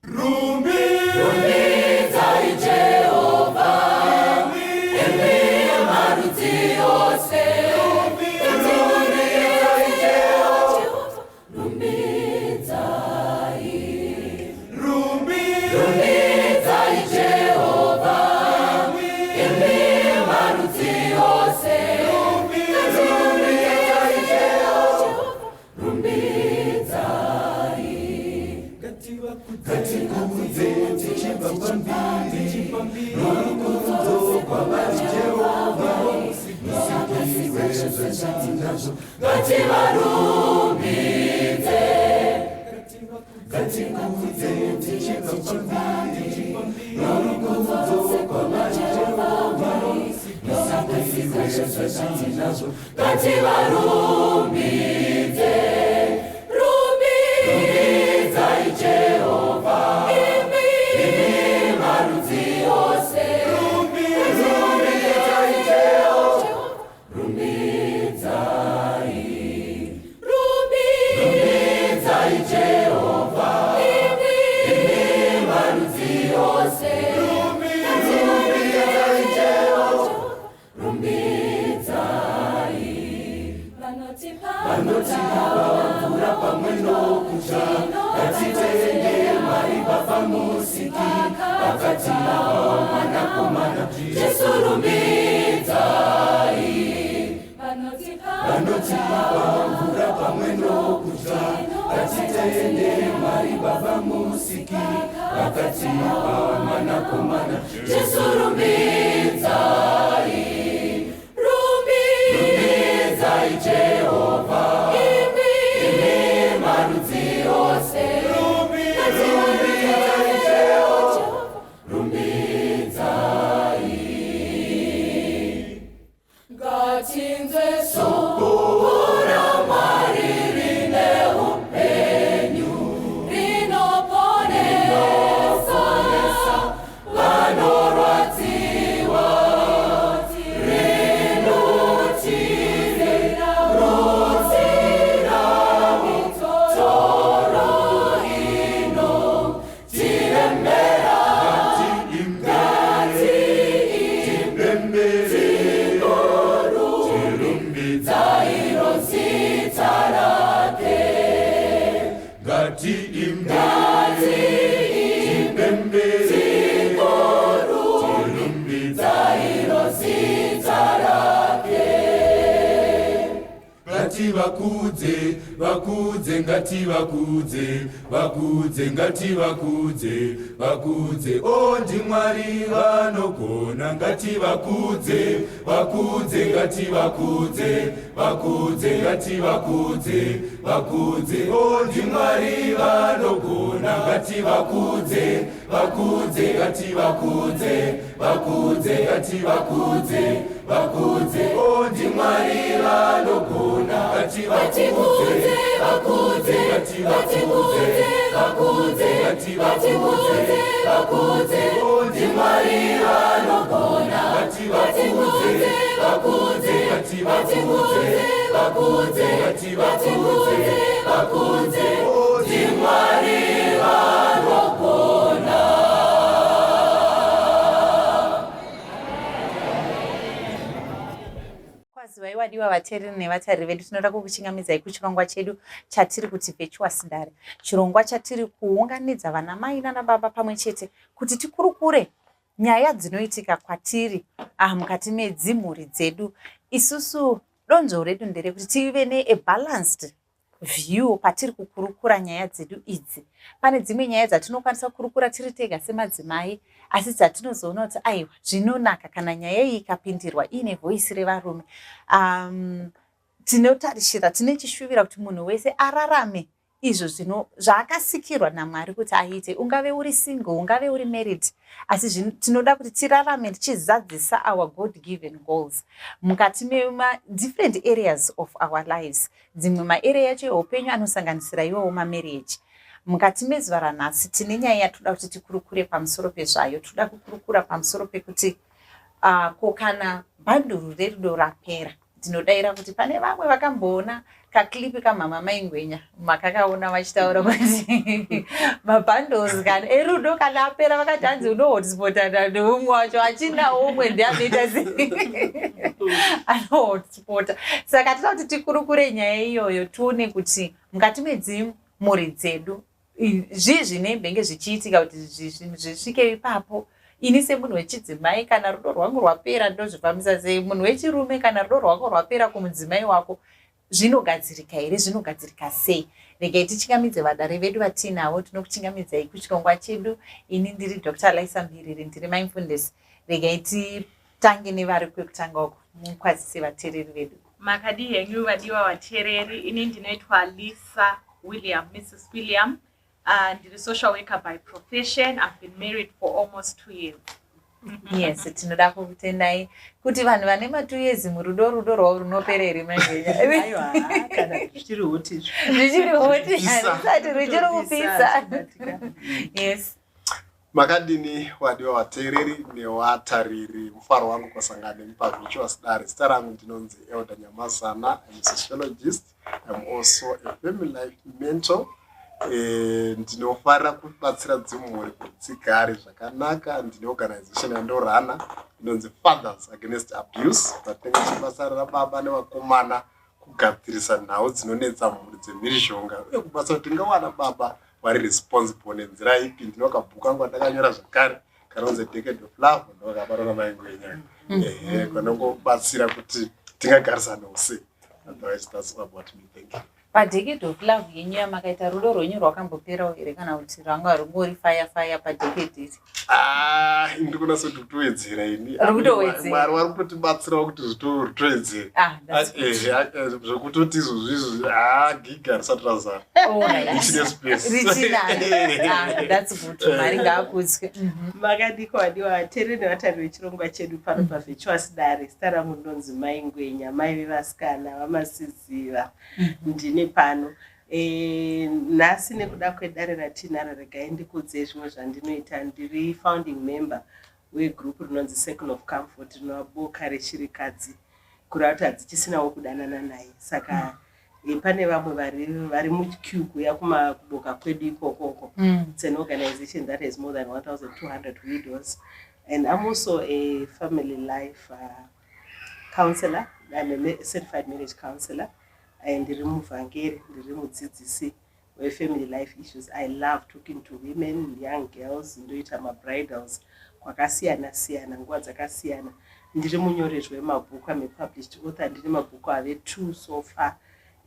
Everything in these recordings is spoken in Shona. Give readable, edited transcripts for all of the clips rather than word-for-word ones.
Rumbidzai Jehovah, imi marudzi ose. Rumbidzai Jehovah, rumbidzai. Rumbidzai Jehovah, imi marudzi ose. Rumbidzai Jehovah, rumbidzai. Gatikudze tichibva pambiri, norukudzo kwavari Jehovha, musikiwe zvatinazvo ngativarumbidze. Gatikudze tichibva pambiri, norukudzo kwavari Jehovha, musikiwe zvatinazvo ngativarumbidze. Rumbidzai Jehovah, imi marudzi ose. Rumbidzai Jehovah, rumbidzai. Rumbidzai Jehovah, imi marudzi ose. Rumbidzai Jehovah, rumbidzai. Vanotipa pamwe nokucha, ngatitende Mwari Baba musiki, pakati pavo mwanakomana Jesu rumbidzai. Vanotipa pamwe nokucha, ngatitende Mwari Baba musiki, pakati pavo mwanakomana Jesu rumbidzai. Rumbidzai Jehovah, imi marudzi ose. Rumbidzai Jehovah, rumbidzai. Ngatinzwe shoko raMwari rine upenyu, rinoponesa vanorwadziwa. Vakudze, vakudze, ngativakudze, vakudze, ngativakudze, vakudze, o ndiMwari vanogona, ngativakudze, vakudze, ngativakudze, vakudze, ngativakudze, vakudze, o ndiMwari vanogona, ngativakudze, vakudze, ngativakudze, vakudze, ngativakudze, vakudze, o ndiMwari vanogona, ngativakudze, vakudze, ngativakudze, vakudze, ngativakudze, vakudze, o ndiMwari vanogona, ngativakudze, vakudze, ngativakudze, vakudze, ngativakudze, vakudze, o ndiMwari vanogona. Vaiwadiwa vateereri nevatariri vedu, tinoda kukuchingamidzai kuchirongwa chedu chatiri kuti Virtuous Ndare, chirongwa chatiri kuunganidza vana mai nana baba pamwe chete kuti tikurukure nyaya dzinoitika kwatiri mukati medzimhuri dzedu. Isusu donzvo redu nderekuti tive ne-balanced view patiri kukurukura nyaya dzedu idzi. Pane dzimwe nyaya dzatinokwanisa kukurukura tiri tega semadzimai, asi dzatinozoona kuti aiwa zvinonaka kana nyaya iyi ikapindirwa ine voisi revarume. Tinotarishira, tinechishuvira kuti munhu wese ararame izvo zvaakasikirwa naMwari kuti aite, ungave uri single, ungave uri married, asi tinoda kuti tirarame tichizadzisa our God given goals mukati mema different areas of our lives. Dzimwe maarea yacho eupenyu anosanganisira iwowo mamarriage. Mukati mezuva ranhasi tine nyaya yatoda kuti tikurukure pamusoro pezvayo. Toda kukurukura pamusoro pekuti ko kana Bhanduru Rerudo rapera, Tinodaira kuti pane vamwe vakamboona kaklipi kamama maingwenya makakaona vachitaura kuti mabhandles kana erudo kana apera vakati hanzi unohotspotana neumwe wacho achina umwe ndianoita anohotspota. Saka tinoda kuti tikurukure nyaya iyoyo tione kuti mukati medzimhuri dzedu zvii zvinenge zvichiitika kuti zvisvike ipapo. Ini semunhu wechidzimai kana rudo rwangu rwapera ndozvifambisa sei? Munhu wechirume kana rudo rwako rwapera kumudzimai wako zvinogadzirika here? Zvinogadzirika sei? Regai tichingamidze vadare vedu vatinavo. Tinokuchingamidzai kuchirongwa chedu. Ini ndiri Dr. Laisa Mbiriri, ndiri mindfulness. Regai titange nevari kwekutanga uko mukwazise vateereri vedu. Makadi henyu vadiwa vateereri, ini ndinoitwa Lisa William, Mrs. William. Ndiri social worker by profession. I've been married for almost 2 years. Yes, tinoda kukutendai kuti vanhu vane ma2 years murudo rwavo runopera here mangenya. Aiwa, kana zvichiri hoti. Zvichiri hoti, handisati ruchiri kupisa. Yes. Makadini wadiwa vateereri nevatariri, mufaro wangu kusangana nemi paVirtuous dare. Zita rangu ndinonzi Elder Nyamazana. I'm a sociologist. I'm also a family life mentor. Ndinofarira kubatsira dzimhuri kuti dzigare zvakanaka. Ndine organization yandorana inonzi Fathers Against Abuse. Patenga chibasa rababa nevakomana kugadzirisa nhau dzinonetsa mhuri dzemhirizhonga uye kubatsira kuti tingawana baba vari responsible nenzira ipi. Ndinokabhuku kangu ndakanyora zvakare kanonzi Decade of Love ndakabara namaingwenya kanongobatsira kuti tingagarisana sei. Otherwise that's about me. Thank you. Padecade of Love yenyu yamakaita rudo rwenyu rwakamboperawo here kana kuti rwanga rungori fire padecade iri? Ndikunaso kutowedzera ini. Mwari wari kutibatsirawo kuti zvitowedzere. Zvokutoti izvozvo giga risati razara. Richine space. That's good. Mwari ngaakudzwe. Makadiko wadiwa vateereri nevatariri vechirongwa chedu pano paVirtuous dare. Zita rangu ndinonzi Mai Ngwenya, mai vevasikana vamasiziva. Ndine pano nhasi nekuda kwedare ratinaro regai ndikudze zvimwe zvandinoita. Ndiri founding member wegroup rinonzi Circle of Comfort rinova boka rechirikadzi kureva kuti hadzichisinawo kudanana naye. Saka pane vamwe vari muqueue kuya kumaboka kwedu ikokoko. It's an organization that has more than 1,200 widows, and I'm also a family life counselor. I'm a certified marriage counselor. And ndiri muvhangeri, ndiri mudzidzisi wefamily life issues. I love talking to women, young girls, ndoita mabridals kwakasiyana siyana nguva dzakasiyana. Ndiri munyorezve wemabhuku. I'm a published author. Ndiri mabhuku ave 2 so far.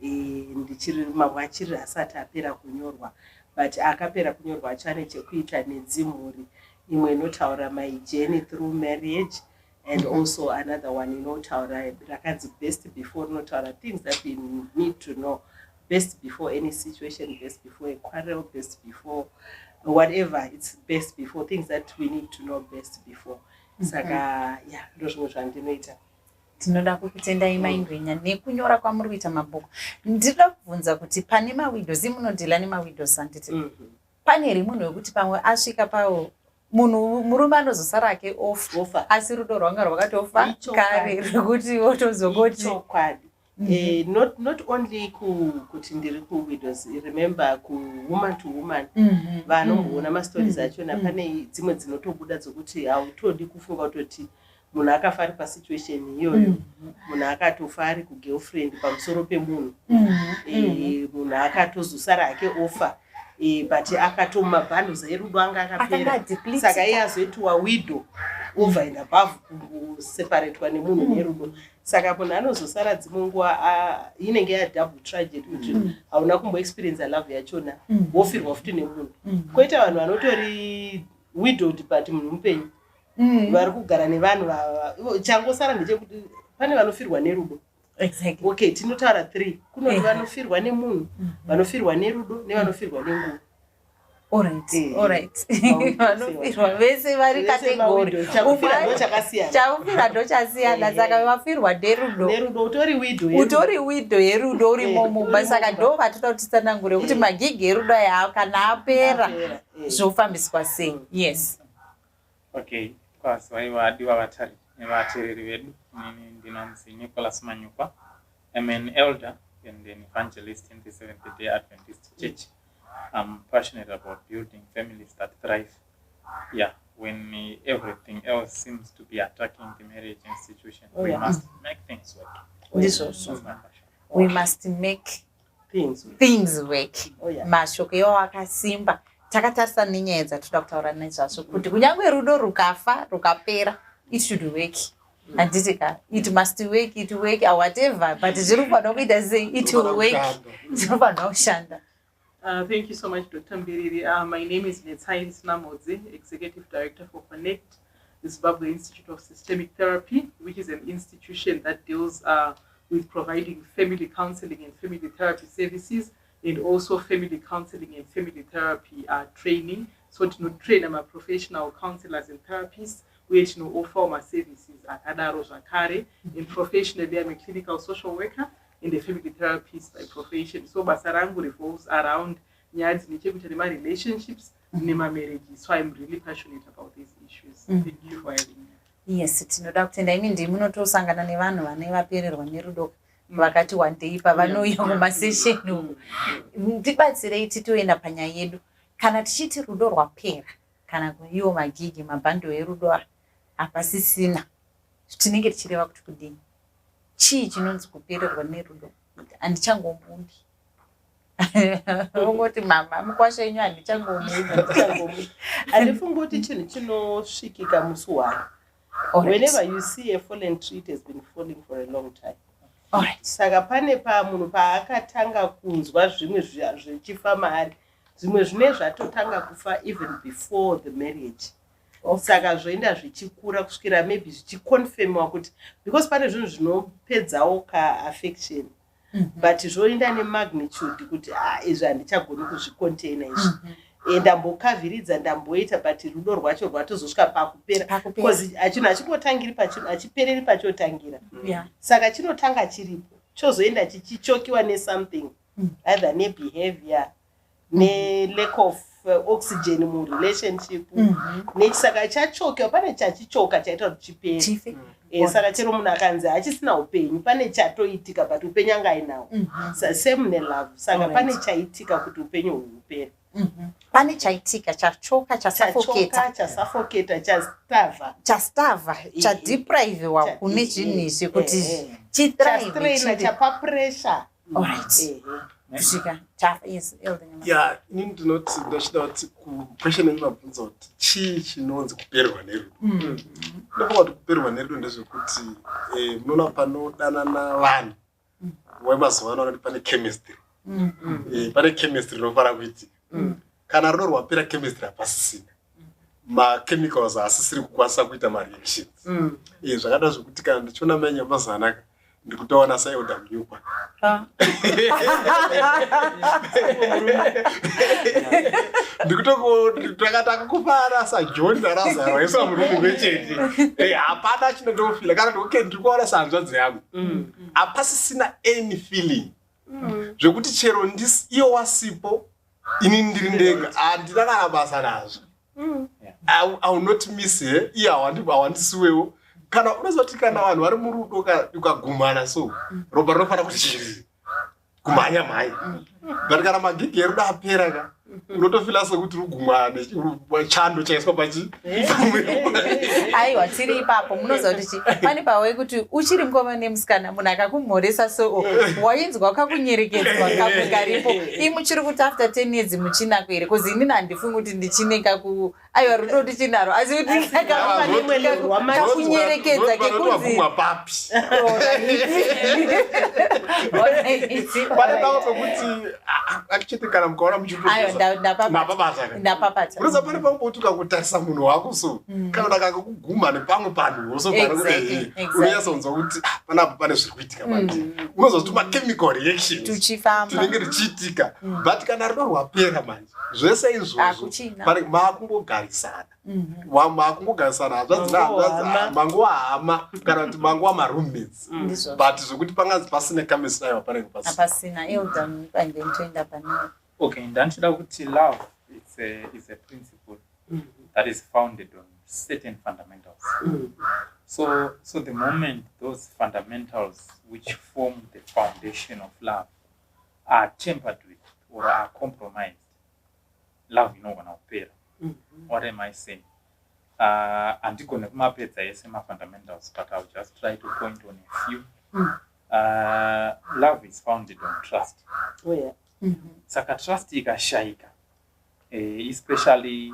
Ndichiri mamwe achiri asati apera kunyorwa, but akapera kunyorwa acho ane chekuita nedzimhuri. Imwe inotaura my journey through marriage, and also another one inotaura rakadzi best before, inotaura things that we need to know best before any situation, best before a quarrel, best before whatever. It's best before things that we need to know best before. Saka ndozvimwe zvandinoita. Tinoda kukutendai Mai Ngwenya nekunyora kwamuri kuita mabhuku. Ndinoda kubvunza kuti pane mawidows, munodhila nemawidows handiti? Pane here munhu wekuti pamwe asvika pawo munhu murume anozosara ake ofa asi rudo rwanga rwakatofa kare rwekuti wotozongoti chokwadi. Not only kuti ndiri kuwidows, remember woman to woman vanomboona mastories achona. Pane dzimwe dzinotobuda dzokuti hautodi kufunga kutoti munhu akafa ari pasituation iyoyo, munhu akatofa ari kugirlfriend pamusoro pemunhu, munhu akatozosara ake ofa, but akatoma bundles erudo anga akapera. Saka iye azoitwa widow over and above kuseparatwa nemunhu nerudo. Saka munhu anozosara dzimwe nguva inenge yadouble tragedy kuti hauna kumboexperience love yachona, wofirwa futi nemunhu. Koita vanhu vanotori widowed but munhu mupenyu, vari kugara nevanhu changosara ndechekuti pane vanofirwa nerudo. Exactly. Okay, tinotaura 3. Kunoti vanofirwa nemunhu, vanofirwa nerudo, nevanofirwa nenguva. Alright. Vanofirwa vese vari kategori. Chakufira ndochasiyana. Saka vafirwa nerudo. Utori widow yerudo uri momo. Saka ndo vatinoda kuti tsanangure kuti magigi erudo aya kana apera zvofambiswa sei. Yes. Okay. Kwazwaiwa vadiwa vatari. nevateereri vedu. Inini ndinonzi Nicholas Manyukwa. I'm an elder and an evangelist in the Seventh-day Adventist Church. I'm passionate about building families that thrive. Yeah, when everything else seems to be attacking the marriage institution, we must make things work. This also. That's my passion. We must make things work. Mashoko iwo akasimba. Takatarisa nenyaya dzatoda kutaura nezvazvo kuti kunyange rudo rukafa rukapera, it should work. Anditika, it must work, it work, or whatever, but zvirufanira kuita sei, it will work. Zvirufanira kushanda. Thank you so much, Dr. Mbiriri. My name is Netsai Namodze, Executive Director for Connect, the Zimbabwe Institute of Systemic Therapy, which is an institution that deals with providing family counseling and family therapy services, and also family counseling and family therapy training. So to train our professional counselors and therapists, which offer my services at Adaro Zakare. And professionally, I'm a clinical social worker and a family therapist by profession. So Basarangu revolves around nyads my relationships, nema marriages. So I'm really passionate about these issues. Thank you for having me. Yes, tinoda kutenda imi ndimunotosangana nevanhu vane vapererwa nerudo vakati wandei pavanouya kumasesheni. Tibatsirei titoenda panyaya yedu. Kana tichiti rudo rwapera, kana iwo magigi mabhando erudo hapasisina, tinenge tichireva kuti kudini? Chii chinonzi kupererwa nerudo? Handichangomundi. Ungoti mama mukwasha inyu handichangomundi. Handifungi kuti chinhu chinosvikika musi wano. Whenever you see a fallen tree, it has been falling for a long time. Alright. Saka pane munhu paakatanga kunzwa zvimwe zvichifa maari, zvimwe zvine zvatotanga kufa even before the marriage. Saka zvoenda zvichikura kusvikira maybe zvichiconfirmwa kuti, because pane zvinhu zvinopedzawo ka-affection, but zvoenda nemagnitude kuti izvi handichagoni kuzvicontaina izvi. Ndambokavhiridza ndamboita, but rudo rwacho rwatozosvika pakupera, because chinhu hachingotangiri pachinhu, hachipereri pachotangira. Saka chinotanga chiripo, chozoenda chichichokiwa nesomething, either nebehavior, ne-lack of oxygen murelationship. Saka chachokiwa, pane chachichoka chaita kuti chipere. Saka chero munhu akanzi hachisina upenyu, pane chatoitika but upenyu anga ainawo. Same nelove, saka pane chaitika kuti upenyu hupere. Pane chaitika, chachoka, chasuffocator, chastava, chadeprivewa kune zvinhu izvi kuti chitraina, chapa pressure. Alright. Kusvika yes, elder. Yeah, inini ndinoti ndachida kuti question endinobvunza kuti chii chinonzi kupererwa nerudo. Ndofunga kuti kupererwa nerudo ndezvekuti munoona panodanana vanhu wemazuva ano vanoti pane chemistry. Pane chemistry inofara kuitika. Kana rudo rwapera chemistry hapasisina. Ma-chemicals haasisiri kukwanisa kuita ma-reactions. Zvakada zvokuti kana ndichiona manyamaza anaka ndikutaona saIOW kwa. Ndikutoko takataka kupara saJohn naRazaro yeso murume wechete. Hapana chinondofila kana okay ndikuona sanzvadzi yangu. Hapasisina any feeling. Zvekuti chero ndisi iyo wasipo ini ndiri ndega handina kana basa nazvo. I will not miss her. Hawandisiwewo. Kana unozoti kana vanhu vari murudo ukagumana so ropa rinofana kuti chiri kumhanya mhanya, but kana magigi erudo apera ka unotofila sekuti rugumane chando chaiswa pachi. Aiwa, tiri ipapo munoziva kuti pane pawe kuti uchiri mukoma nemusikana munhu akakumhoresa so wainzwa kakunyerekedzwa kamwe karipo imuchiri kuti after 10 years muchinako here, because inini handifungi kuti ndichineka aiwa rudo ndichinaro asi kuti kakunyerekedza kekunzi pane pamwe pekuti actually kana mukaona ndapapata unoza pane pamwe pekuti ukangotarisa munhu wako so kana akakuguma nepamwe panhu so unoyatsonzwa kuti panapo pane zviri kuitika manje unozwa kuti ma-chemical reactions tinenge tichiitika, but kana rudo rwapera manje zvese izvozvo makungogarisana hazvadzina manguva hama kana kuti manguva maroommates, but zvokuti panganzi pasine chemistry aiwa panenge pasina. Okay, ndanchida kuti love is a principle that is founded on certain fundamentals. So the moment those fundamentals which form the foundation of love are tampered with or are compromised, love is not going to appear. What am I saying? And you're going to map it as fundamentals, but I'll just try to point on a few. Love is founded on trust. Oh, yeah. Saka trust ikashaika, especially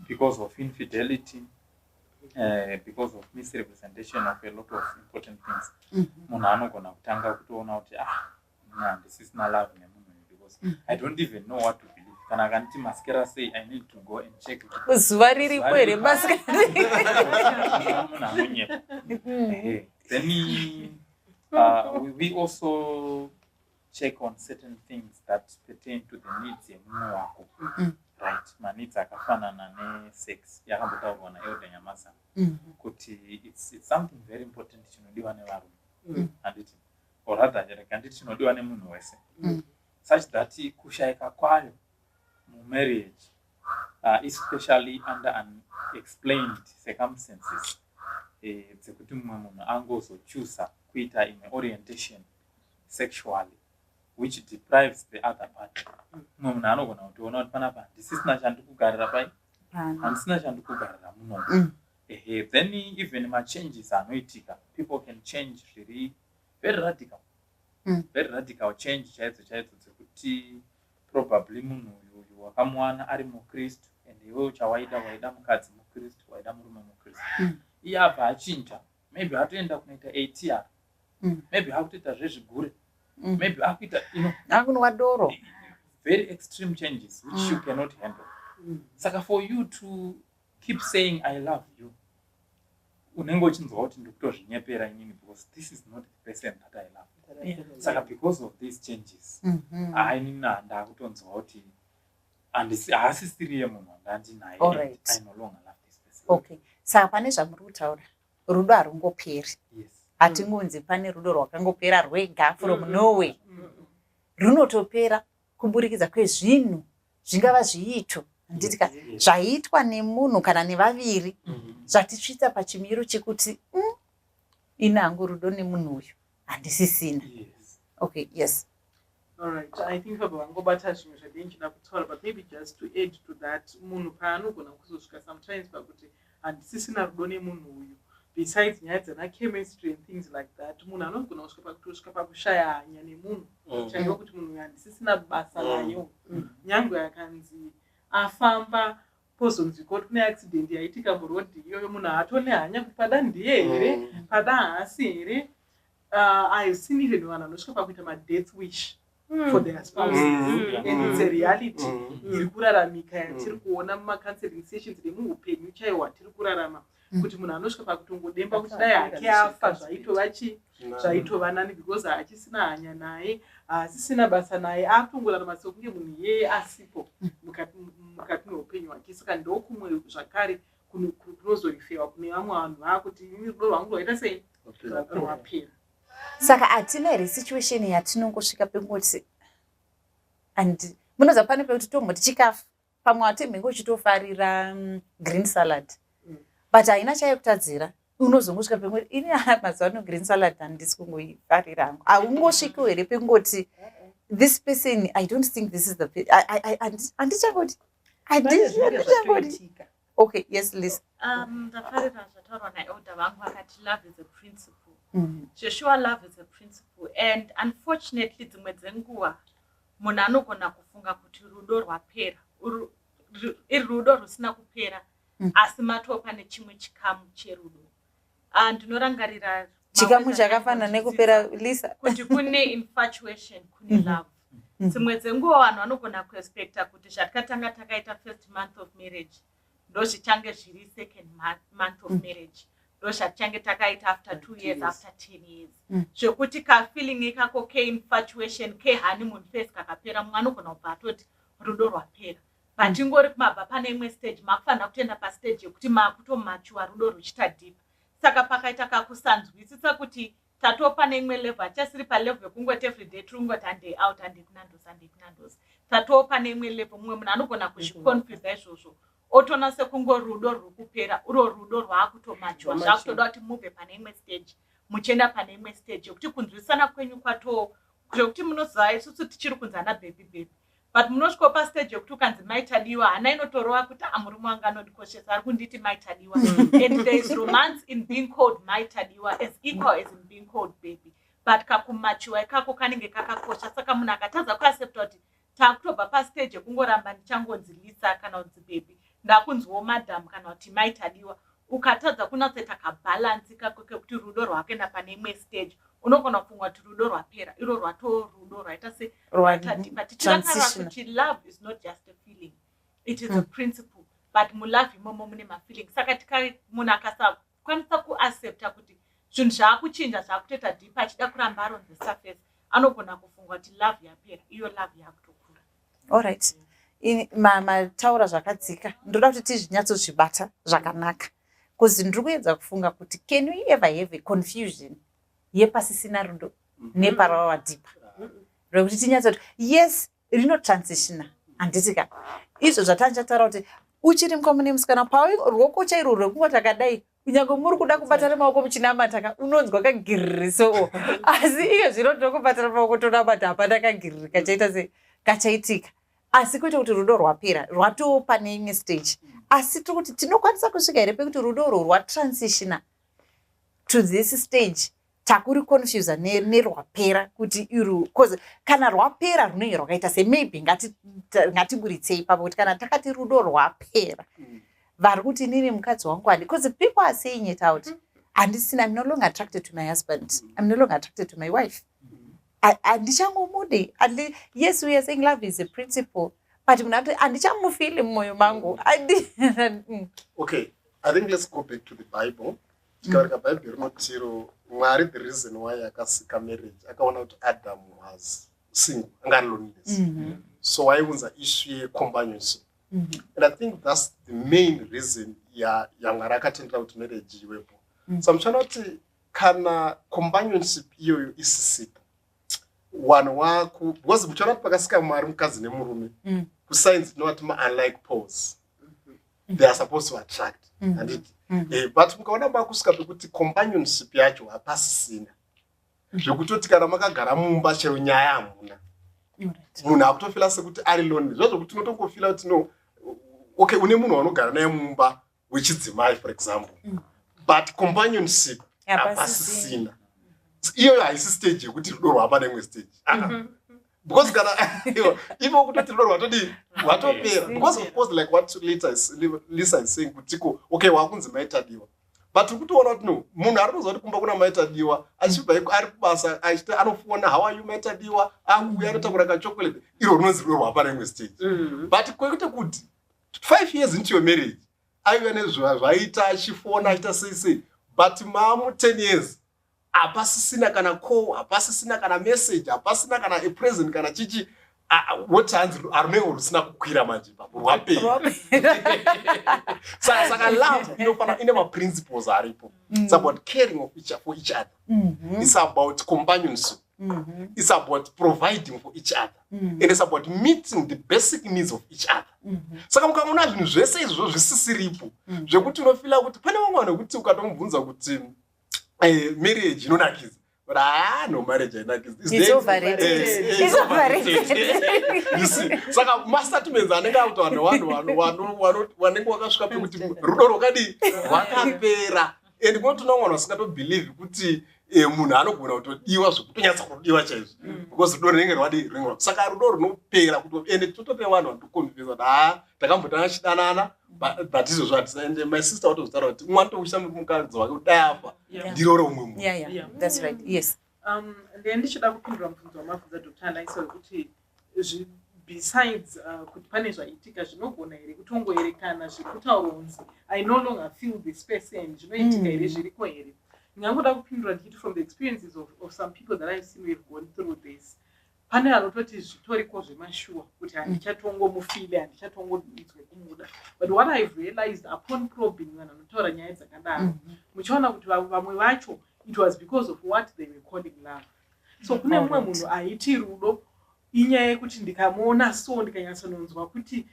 because of infidelity, because of misrepresentation of a lot of important things. Munhu anogona kutanga kutoona kuti this is not love nemunhu, because I don't even know what to believe. Kana kanti maskera say I need to go and check. Zuva riripo here maskera. Then we also check on certain things that pertain to the needs yemunhu wako. Right, manitsi akafanana nesex yakambotaurwa naElder Nyamasana kuti it's something very important chinodiwa nevarume, handiti, or rather handiti chinodiwa nemunhu wese, such that kushaika kwayo mumarriage, especially under unexplained circumstances, dzekuti mumwe munhu angozochusa kuita imwe orientation sexually which deprives the other party. Mumwe munhu anogona kutoona kuti panapa handisisina chandikugarira pai, handisina chandikugarira muno. Then even machanges anoitika, people can change very radical, very radical change chaidzo dzekuti probably munhu uyu wakamuwana ari mukristu and iwe waida mukadzi mukristu, waida murume mukristu, iye abva achinja, maybe atoenda kunoita ATR, maybe akutoita zvezvigure, maybe akuita akunwa doro, very extreme changes which you cannot handle. Saka for you to keep saying I love you, unenge uchinzwa kuti ndikutozvinyepera inini because this is not the person that I love. Saka because of these changes, ainina ndakutonzwa kuti haasisiri yemunhu wandandinaye, I no longer love this person. Okay, saka pane zvamuri kutaura, rudo harungoperi. Hatingonzi pane rudo rwakangopera rwega from nowhere. Runotopera kuburikidza kwezvinhu zvingava zviito, handitika zvaitwa nemunhu kana nevaviri, zvatisvitsa pachimiro chekuti inangu rudo nemunhu uyu handisisina. Okay, yes. All right, I think vangobata zvimwe zvadinjina kutaura, but maybe just to add to that, munhu paanogona kuzosvika sometimes pakuti handisisina rudo nemunhu uyu, besides nyaya dzanachemistry and things like that, munhu anogona kusvika pakushaya hanya nemunhu, chaiva kuti munhu uyu handisisina basa nayo. Nyangwe akanzi afamba pozonzwika kuti kune accident yaitika murodhi iyoyo, munhu haatone hanya kuti pada ndiye here, pada haasi here. I've seen even vanhu vanosvika pakuita ma-death wish for their spouses, and it's a reality iri kuraramika yatiri kuona muma-counseling sessions nemuupenyu chaiwo hwatiri kurarama, kuti munhu anosvika pakutongodemba kuti dai hake afa zvaitova nani because haachisina hanya naye, haasisina basa naye, akutongorarama sekunge munhu iyeye asipo mukati meupenyu hwake. Saka ndokumwe zvakare kunozorifewa kune vamwe vanhu vakuti rudo rwangu rwaita sei rwapera. Saka hatina here situation yatinongosvika pengoti, and munoza pane pekuti tomboti chikafu pamwe watemhenge uchitofarira green salad, but haina chayekutadzira, unozongosvika pengoti ini mazuva ano green salad handisi kungoifarira hangu. Haungosviki here pengoti this person, I don't think this is the handichangoti. Okay, yes, Liz. Ndafarira zvataurwa naElder vangu vakati love is a principle. Sure, love is a principle, and unfortunately dzimwe dzenguva munhu anogona kufunga kuti rudo rwapera, iri rudo rusina kupera, asi matova pane chimwe chikamu cherudo. Ndinorangarira chikamu chakafanana nekupera, Lisa, kuti kune infatuation, kune love. Dzimwe dzenguva vanhu vanogona kuexpecta kuti zvatakatanga takaita first month of marriage ndozvichange zviri second month of marriage, ndozvachange takaita after 2 years, after 10 years, zvekuti kafeeling ikako keinfatuation, kehoneymoon phase kakapera, mumwe anogona kubva atoti rudo rwapera, but ingori mabva pane imwe stage, makufanira kutoenda pastage yekuti makutomachuwa rudo ruchita deep. Saka pakaita kakusanzwisisa kuti tatopa neimwe level, hachasiri palevel yekungoti everyday tirungoti handei out, handei kunandosi, handei kunandosi. Tatopa neimwe level, mumwe munhu anogona kuzviconfuse izvozvo otona sekungo rudo rukupera uro rudo rwakutomachwa zvakutoda kuti mubve pane imwe stage muchienda pane imwe stage yokuti kunzwisana kwenyu kwato zvekuti munoziva isusu tichiri kunzana baby but munosvika pastage yokuti ukanzi maitadiwa hana inotorova kuti murume wanga anondikoshesa ari kunditi maitadiwa and there is romance in being called maitadiwa as equal as in being called baby but kakumachiwa ikako kanenge kakakosha saka munhu akatadza kuaccepta kuti takutobva pastage yekungoramba ndichangonzi Lisa kana kunzi baby ndakunziwo madam kana kuti maitadiwa ukatadza kunatsoita kabalansi kako kekuti rudo rwakuenda pane imwe stage unogona kufunga kuti rudo rwapera iro rwato rudo rwaita se rwatadipa tichirakara kuti love is not just a feeling it is a principle but mulove imomo mune mafeeling saka munhu akasakwanisa kuaccepta kuti zvinhu zvaakuchinja zvaakutoita deep achida kuramba ari on the surface anogona kufunga kuti love yapera iyo love yakutokura. Alright. Mataura zvakadzika ndoda kuti tizvinyatsozvibata zvakanaka because ndiri kuedza kufunga kuti can you ever have a confusion yepasisina rudo neparava dhipa rekuti tinyatsoti yes rinotransitina handitika izvo zvatanjataura kuti uchiri mukomune musikana paruoko chairo rwekungoti akadai kunyange muri kuda kubatana maoko muchinamataka unonzwa kagiririso asi iyo zvino tokubatana maoko tonamata hapana kagiriri kachaita se kachaitika asi kuita kuti rudo rwapera rwatoo pane imwe stage asi tokuti tinokwanisa kusvika here pekuti rudo rwo rwatransitina to this stage takuri confuse nerwapera kuti iru cause kana rwapera runenge rwakaita se maybe ngatiburitsei ipapo kuti kana takati rudo rwapera vari kuti nini mukadzi wangu handi because people are saying it out handisina I'm no longer attracted to my husband I'm no longer attracted to my wife handichangomude yes we are saying love is a principle but handichamufili mumwoyo mangu okay I think let's go back to the Bible tikavereka Bible rinotiro Mwari the reason why akasika marriage akaona kuti Adam was single anga loneliness so waiunza issue ye-companionship and I think that's the main reason Mwari akatendera kuti marriage iwepo so mchana kuti kana companionship iyoyo isisipo wanhu wako because mchana kuti pakasika Mwari mukadzi nemurume kusigns dzinoti unlike poles they are supposed to attract handiti but mukaona makusvika pekuti companionship yacho hapasisina zvekutoti kana makagara mumba chero nyaya hamuna munhu akutofila sekuti ari lonely zvazvokuti unotongofila kuti no okay une munhu wanogara naye mumba wechidzimai for example but companionship hapasisina iyoyo haisi stage yekuti rudo rwapa neimwe stage because kana ivo kutoti rudo rwatodi rwatopera because of course like what Lisa is saying kutiko okay wakunzi maitadiwa but ukutoona kuti no munhu ari kuzwa kuti kumba kuna maitadiwa achibva ari kubasa achita anofona how are you maitadiwa akuuya anotakura kachocolate iro rinonzi rudo rwapa neimwe stage but kwekuti kuti 5 years into your marriage aiva nezvaita achifona achita sei but mamu 10 years hapasisina kana call hapasisina kana message hapasina kana a present kana chichi what hands arunenge rusina kukwira manje papo rwapera saka love inofana ine maprinciples aripo it's about caring for each other it's about companionship it's about providing for each other and it's about meeting the basic needs of each other saka mukamuna zvinhu zvese izvo zvisisiripo zvekuti unofila kuti pane vamwe vanhu kuti ukatomubvunza kuti marriage inonakidza but no marriage inonakidza it's overrated you see saka mastatements anenge akutaura vanhu vanenge vakasvika pekuti rudo rwakadi rwakapera and kunotona vanhu vasingatombelieve kuti munhu anogona kutodiwa zvekutonyatsa kudiwa chaizvo because rudo rinenge rwadi saka rudo runopera kuti and totope vanhu vanokonfesa kuti takambotanga chidanana but izvozvo hatisaende my sister watozvitaura kuti umwe anotoushisa mukadzi wake kudai afa ndiro romwe munhu yeah that's right yes ndichida kupindura mubvunzo wamabvunza Dr. Anaisa wekuti besides kuti pane zvaitika zvinogona here kutongoerekana zvekutauronzi I no longer feel this person zvinoitika here zviriko here ndingangoda kupindura ndichiti from the experiences of some people that I've seen we've gone through this pane anototi zvitoriko zvemashuwa kuti handichatongomufile handichatongodidzwe kumuda but what I've realized upon probing vanhu vanotaura nyaya dzakadaro muchiona kuti vamwe vacho it was because of what they were calling love so kune mumwe munhu aiti rudo inyaya yekuti ndikamuona so ndikanyatsanonzwa kuti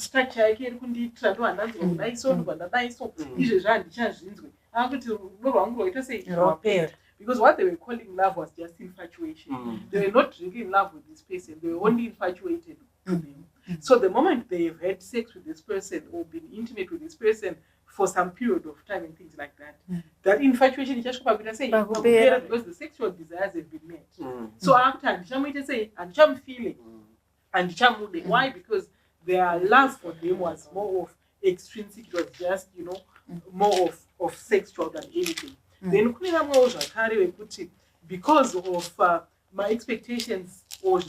structure yake iri kundiitira ndo handanzwa kudai so ndobva ndadai so izvezvi handichazvinzwi akuti rudo rwangu rwaita sei Rapera. because what they were calling love was just infatuation. They were not really in love with this person, they were only infatuated with him. So the moment they've had sex with this person or been intimate with this person for some period of time and things like that, that infatuation is just because the sexual desires have been met. So after I'm feeling and why? Because their love for them was more of extrinsic, it was just, you know, more of sexual than anything. Then because of my expectations or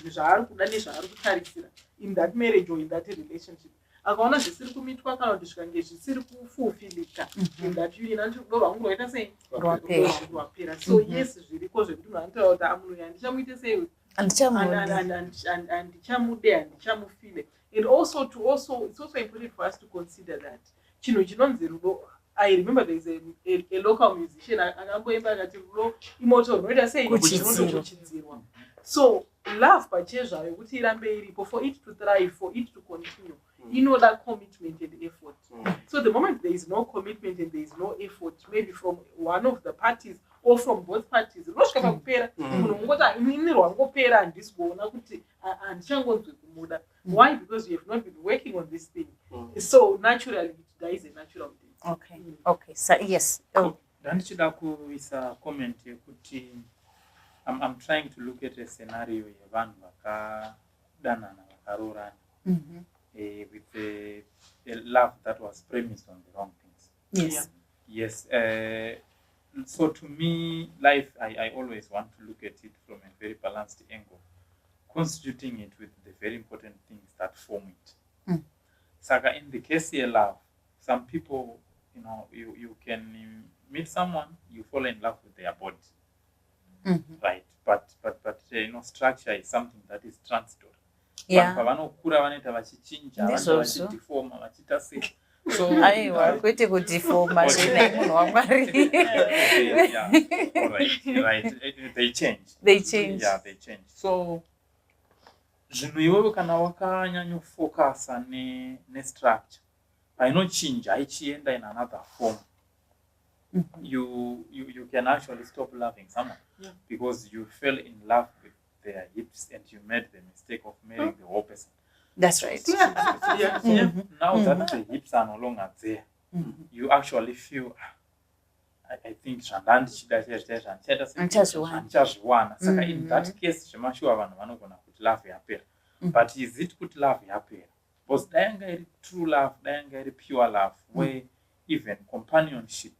in that marriage or in that relationship, akaona zvisiri kumitwa kana kuti zvikange zvisiri kufulfillika in that union anti rudo rwangu rwaita sei rwapera. So yes, zviriko zvekuti munhu anotaura kuti amunhu handichamuite sei handichamude handichamufile. And also it's also important for us to consider that chinhu chinonzi rudo. I remember there is a local musician akamboimba akati rudo imoto rinoita sei kuchidzirwa. So love pachezva yekuti irambe iripo, for it to thrive, for it to continue, you know, that commitment and effort. So the moment there is no commitment and there is no effort, maybe from one of the parties or from both parties, roshka kupera munhu ngota ini rwangopera handisikuona kuti handichangonzwi kumuda. Why? Because you have not been working on this thing. So naturally it dies a natural death. Okay, so yes. Dandichida kuisa comment yekuti I'm trying to look at a scenario yevanhu vakadanana vakarorana with a love that was premised on the wrong things. Yes. So to me, life, I always want to look at it from a very balanced angle, constituting it with the very important things that form it. Saka, in the case of love, some people, you know, you can meet someone, you fall in love with their body, right? But you know, structure is something that is transitory. So aiwa kwete kudifoma zvine munhu waMwari. Right. They change. Yeah, they change. So zvinhu iwewe kana wakanyanyofocasa ne-structure painochinja ichienda in another form, you can actually stop loving someone because you fell in love with their hips and you made the mistake of marrying the whole person. That's right. Now that the hips are no longer there, you actually feel, I think in that case love yapera. But is it good love yapera? Because dayanga true love, dayanga pure love, where even companionship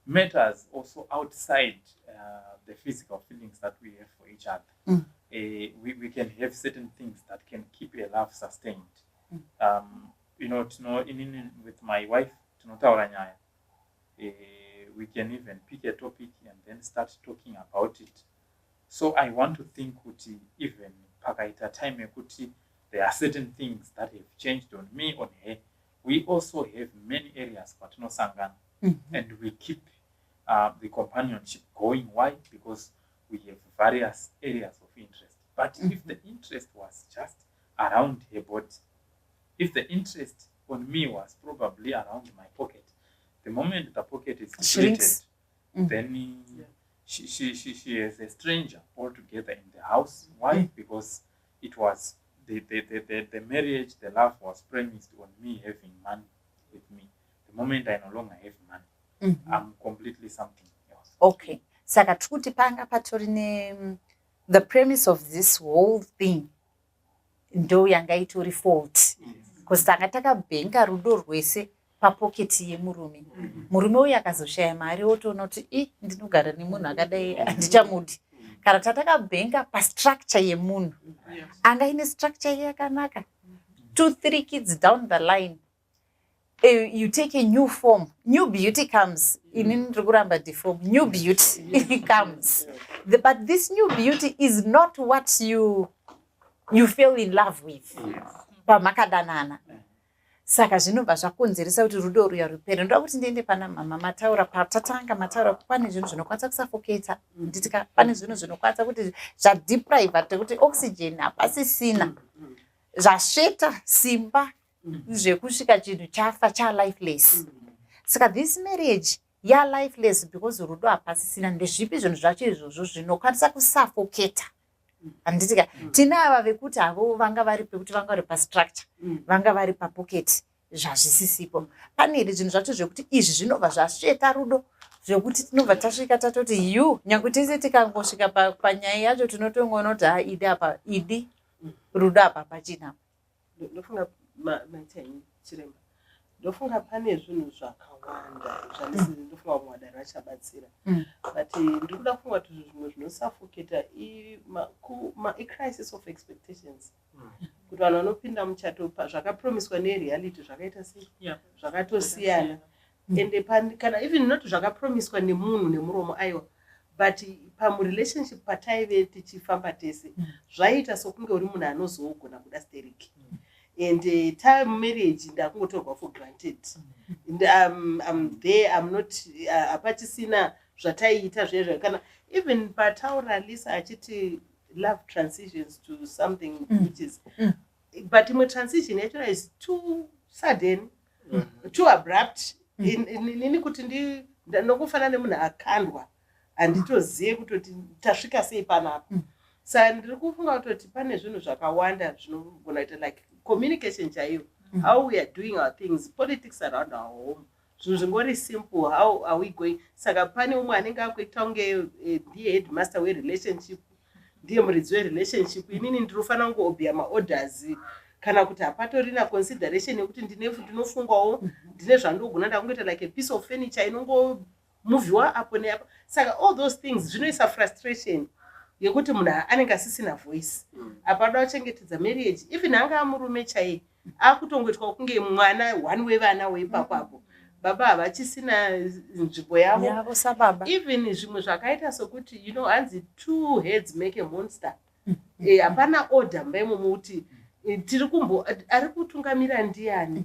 matters also outside the physical feelings that we have for each other. We can have certain things that can keep a love sustained. You know, with my wife, we can even pick a topic and then start talking about it. So I want to think kuti even pakaita time kuti there are certain things that have changed on me, on her. We also have many areas patinosangana, and we keep the companionship going. Why? Because we have various areas of interest. But if the interest was just around her body, if the interest on me was probably around my pocket, the moment the pocket is depleted, then she is a stranger altogether in the house. Why? Because it was the marriage, the love was premised on me having money with me. The moment I no longer have money, I'm completely something else. Okay. Saka tukuti panga patori the premise of this whole thing ndo yanga itori fault. Because tanga takabhenga rudo rwese papoketi yemurume. Murume uyu akazoshaya mari otoona kuti ndinogara nemunhu akadai handichamudi. Kana tatakabhenga pastructure yemunhu. Anga ine structure yakanaka. 2-3 kids down the line. You take a new form, new beauty comes. In Ruguramba deform, new beauty comes. But this new beauty is not what you fell in love with. Pamakadanana. Saka zvinobva zvakonzeresa kuti rudo ruya rupere. Ndoda kuti ndiende pana mama mataura patatanga mataura pane zvinhu zvinokwanisa kusuffocate. Nditika pane zvinhu zvinokwanisa kuti zvadeprive kuti oxygen hapasisina. Zvasveta simba zvekusvika chinhu chafa cha-lifeless. Saka this marriage ya-lifeless because rudo hapasisina. Ndezvipi zvinhu zvacho izvozvo zvinokwanisa kusuffocata? Handitika tina ava vekuti havo vanga vari pekuti vanga vari pastructure, vanga vari papocket, zvazvisisipo. Pane here zvinhu zvacho zvekuti izvi zvinobva zvasveta rudo, zvekuti tinobva tasvika tatoti nyange tese tikangosvika panyaya yacho tinotongoona kuti idi apa idi rudo apa pachina. Ndofunga chiremba, ndofunga pane zvinhu zvakawanda ndofunga mwadari vachabatsira, but ndiri kuda kufunga kuti zvimwe zvinosafoketa i-crisis of expectations, kuti vanhu vanopinda muchato zvakapromiswa nereality zvakaita sei, zvakatosiyana, ende kana even not zvakapromiswa nemunhu nemuromo aiwa, but pamurelationship pataive tichifamba tese zvaita sokunge uri munhu anozogona kuda steriki. And time marriage ndakungotorwa for granted. I'm there, I'm not apachisina zvataiita zvezvo kana even pataura Lisa achiti love transitions to something which is but my transition actually is too sudden, too abrupt. Nini kuti ndinokufanana nemunhu akandwa handitozive kutoti tasvika sei panapa. Saka ndiri kufunga kutoti pane zvinhu zvakawanda zvinogona kuita like communication chaiyo, how we are doing our things, politics around our home, zvinhu zvingori simple, how are we going. Saka pane umwe anenge akuita kunge ndiye headmaster werelationship, ndiye muridzi werelationship, inini ndinofanira kungoobhiya maorders kana kuti hapatorina consideration yekuti ndinofungawo ndine zvandogona ndakungoita like a piece of furniture inongomovhiwa apo neapo. Saka all those things zvinoisa frustration yekuti munhu anenge asisina voice. Apada kuchengetedza marriage, even anga amurume chaiye akutongoitwa kunge mwana one wevana weipapapo, baba havachisina nzvimbo yavo sababa. Even zvimwe zvakaita sokuti hanzi two heads make a monster. Hapana order mbaimomo kuti tiri ari kutungamira ndiani,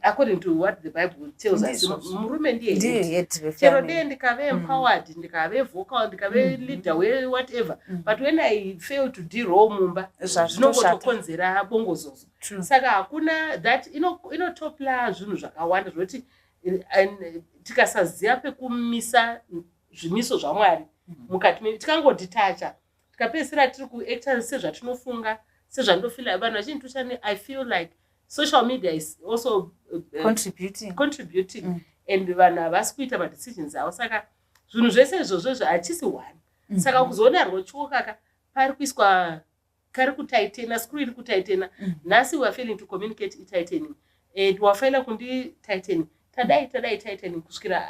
according to what the Bible tells us. Murume ndiye head. Chero dei ndikave empowered, ndikave vocal, ndikave leader whatever, but when I fail to derail mumba zvinongotokonzera bongozozo. Saka hakuna that inotopla zvinhu zvakawanda zvoti tikasaziva pekumisa zvimiso zvaMwari mukati tikangoditacha tikapedzisira tiri kuacta sezvatinofunga, sezvandofila vanhu vachinitushani. I feel like social media is also contributing and vanhu havasi kuita madecisions avo. Saka zvinhu zvese izvozvo hachisi one. Saka kuzoona rwotyo kaka pari kuiswa kari kutaitena, screw iri kutaitena, nhasi we are failing to communicate itaitening, and wafaila kundi tightening, tadai tightening kusvikira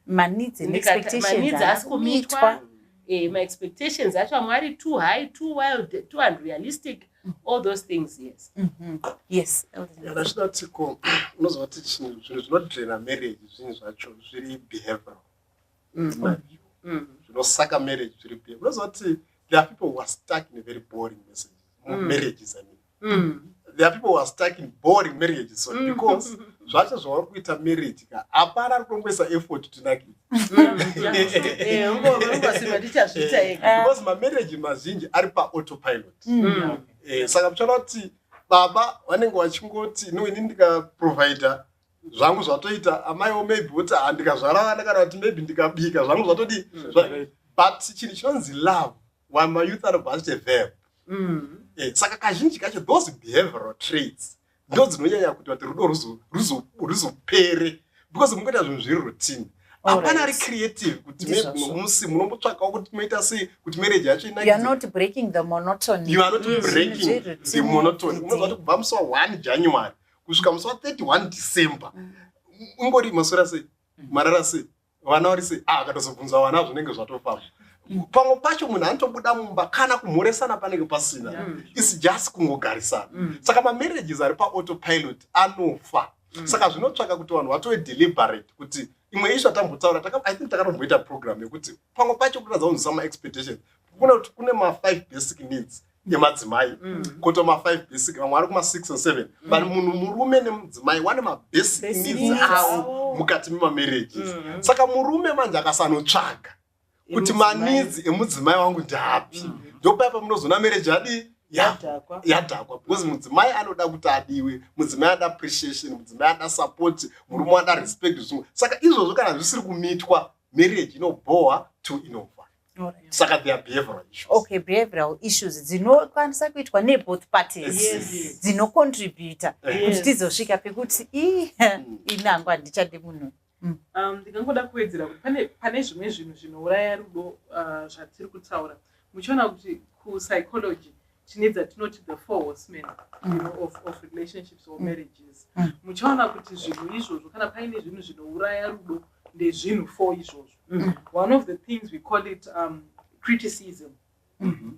my needs and expectations asi kumitwa. My expectations acho amwari too high, too wild, too unrealistic, all those things. Yes. Yes. Ndachidati unoziva kuti zvinhu zvinodraina marriage zvinhu zvacho zviri behavioral. Zvinosaka marriage zviri behavioral. Unoziva kuti there are people who are stuck in a very boring marriages. I mean, there are people who are stuck in boring marriages, so because zvacho zvavari kuita marriage hapana ari kungoisa effort tinaki. Because mamarriage mazhinji ari paautopilot. Saka muchaona kuti baba vanenge vachingoti inini ndikaprovider zvangu zvatoita, amaiwo maybe kuti handikazvara vana kana kuti maybe ndikabika zvangu zvatodi. But chinhu chinonzi love wamayouth anobva achite verb. Saka kazhinji kacho those behavioral traits ndo dzinonyanya kuti rudo ruzopere, because mungoita zvinhu zviri routine. Hapana ari creative kuti musi munombotsvakawo kuti moita sei kuti marriage yacho inake. You are not breaking the monotony. You are not breaking the monotony. Unozva kuti kubva musi wa1 January kusvika musi wa31 December ungori masora sei, marara sei, vana vari sei, akatozobvunza vana zvinenge zvatofamba. Pamwe pacho munhu anotobuda mumba kana kumhoresana panenge pasina. It's just kungogarisana. Saka mamarriages ari paautopilot anofa. Saka zvinotsvaka kuti vanhu vatove deliberate kuti imwe izvo tambotaura I think takatomboita program yekuti pamwe pacho kuratidza kunzisa ma-expectations. Kune ma5 basic needs emadzimai, koto ma5 basic, vamwe vari kuma6 and 7, but munhu murume nemudzimai vane mabasic needs avo mukati memamarriages. Saka murume manje akasanotsvaga kuti maneeds emudzimai wangu ndapi, ndopaipa munozona marriage yadhakwa because mudzimai anoda kuti adiwe, mudzimai ada appreciation, mudzimai ada support, murume ada respect zvimwe. Saka izvozvo kana zvisiri kumitwa, marriage inobhowa to inova. Saka there are behavioral issues. Okay, behavioral issues dzinokwanisa kuitwa neboth parties dzinocontributa kuti tizosvika pekuti inangu handichade munhu. Ndingangoda kuwedzera kuti pane zvimwe zvinhu zvinouraya rudo zvatiri kutaura. Muchiona kuti kupsychology tine dzatinoti the four horsemen of relationships or marriages. Muchiona kuti zvinhu izvozvo kana paine zvinhu zvinouraya rudo ndezvinhu four izvozvo. One of the things we call it criticism.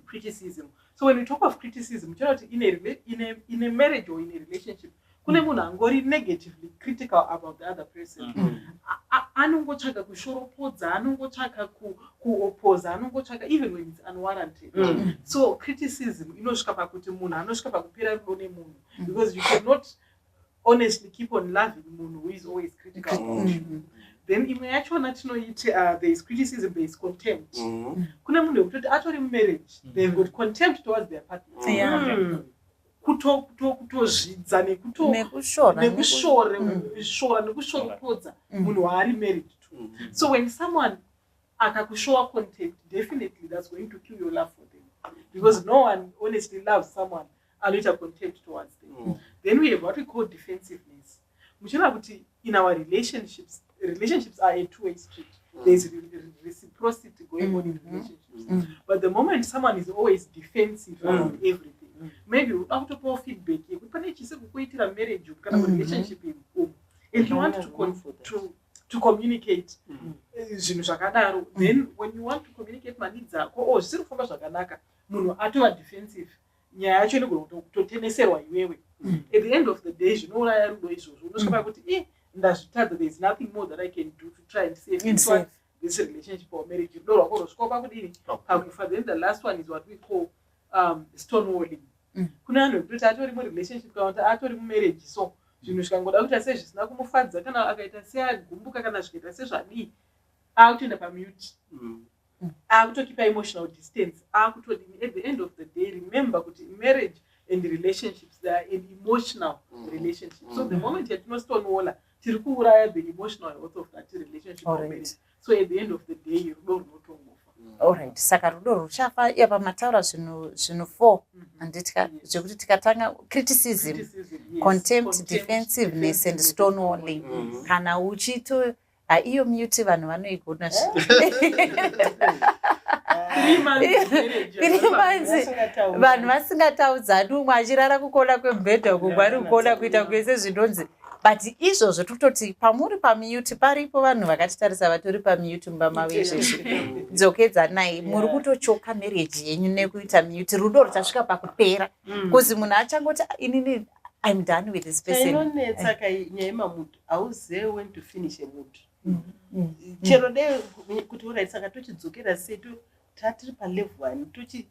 Criticism. So when we talk of criticism, in a marriage or in a relationship, kune munhu angori negatively critical about the other person. Anongotsvaka kushoropodza, anongotsvaka kuopposa, anongotsvaka even when it's unwarranted. So criticism inosvika pakuti munhu anosvika pakupera rudo nemunhu, because you cannot honestly keep on loving munhu who is always critical about you. Then imwe yachona tinoiti there is criticism, there is contempt. Kune munhu wekutoti atori mumarriage, they've got contempt towards their partner. Kutozvidza nekushora munhu waari married to. So when someone akakushowa contempt, definitely that's going to kill your love for them, because no one honestly loves someone anoita contempt towards them. Then we have what we call defensiveness. Muchiona kuti in our relationships are a two-way street. There's reciprocity going on in relationships. But the moment someone is always defensive about everything, maybe out of feedback, you can marriage, relationship, and you want to communicate. Then when you want to communicate needs, defensive. At the end of the day, there is nothing more that I can do to try and save this relationship or marriage. Then the last one is what we call stonewalling. Kuna vanhu vekuti atori murelationship kana kuti atori mumarriage, so zvinhu zvikangoda kuita sezvisina kumufadza kana akaita seagumbuka kana zvikaita sezvadii, akutoenda pamute, akutokipa emotional distance, akutodini. At the end of the day, remember kuti marriage and relationships, they are an emotional relationship. So the moment yatinostonewalla tiri kuuraya the emotional health of that relationship or marriage. So at the end of the day, rudo runotongofa. Alright, saka rudo ruchafa. Yapa mataura zvinhu 4 anditya zvekuti tikatanga criticism, contempt, defensiveness and stonewalling. Kana uchito iyo mute vanhu vanoigona 3 months vanhu vasingataudzani, umwe achirara kukona kwemubhedha uko kwari kukona kuita kuese zvinonzi. But izvozvo tototi pamuri pamute paripo vanhu vakatitarisa vatori pamute mumba mavo izvezvi. Dzokedzanai, muri kutochoka marriage yenyu nekuita mute. Rudo ruchasvika pakupera kuzi munhu achangoti inini I'm done with this person. Inonetsa nyaya yemamutu, hauzive when to finish a mood. Chero dei kuti urai saka tochidzokera setu tatiri palevel 1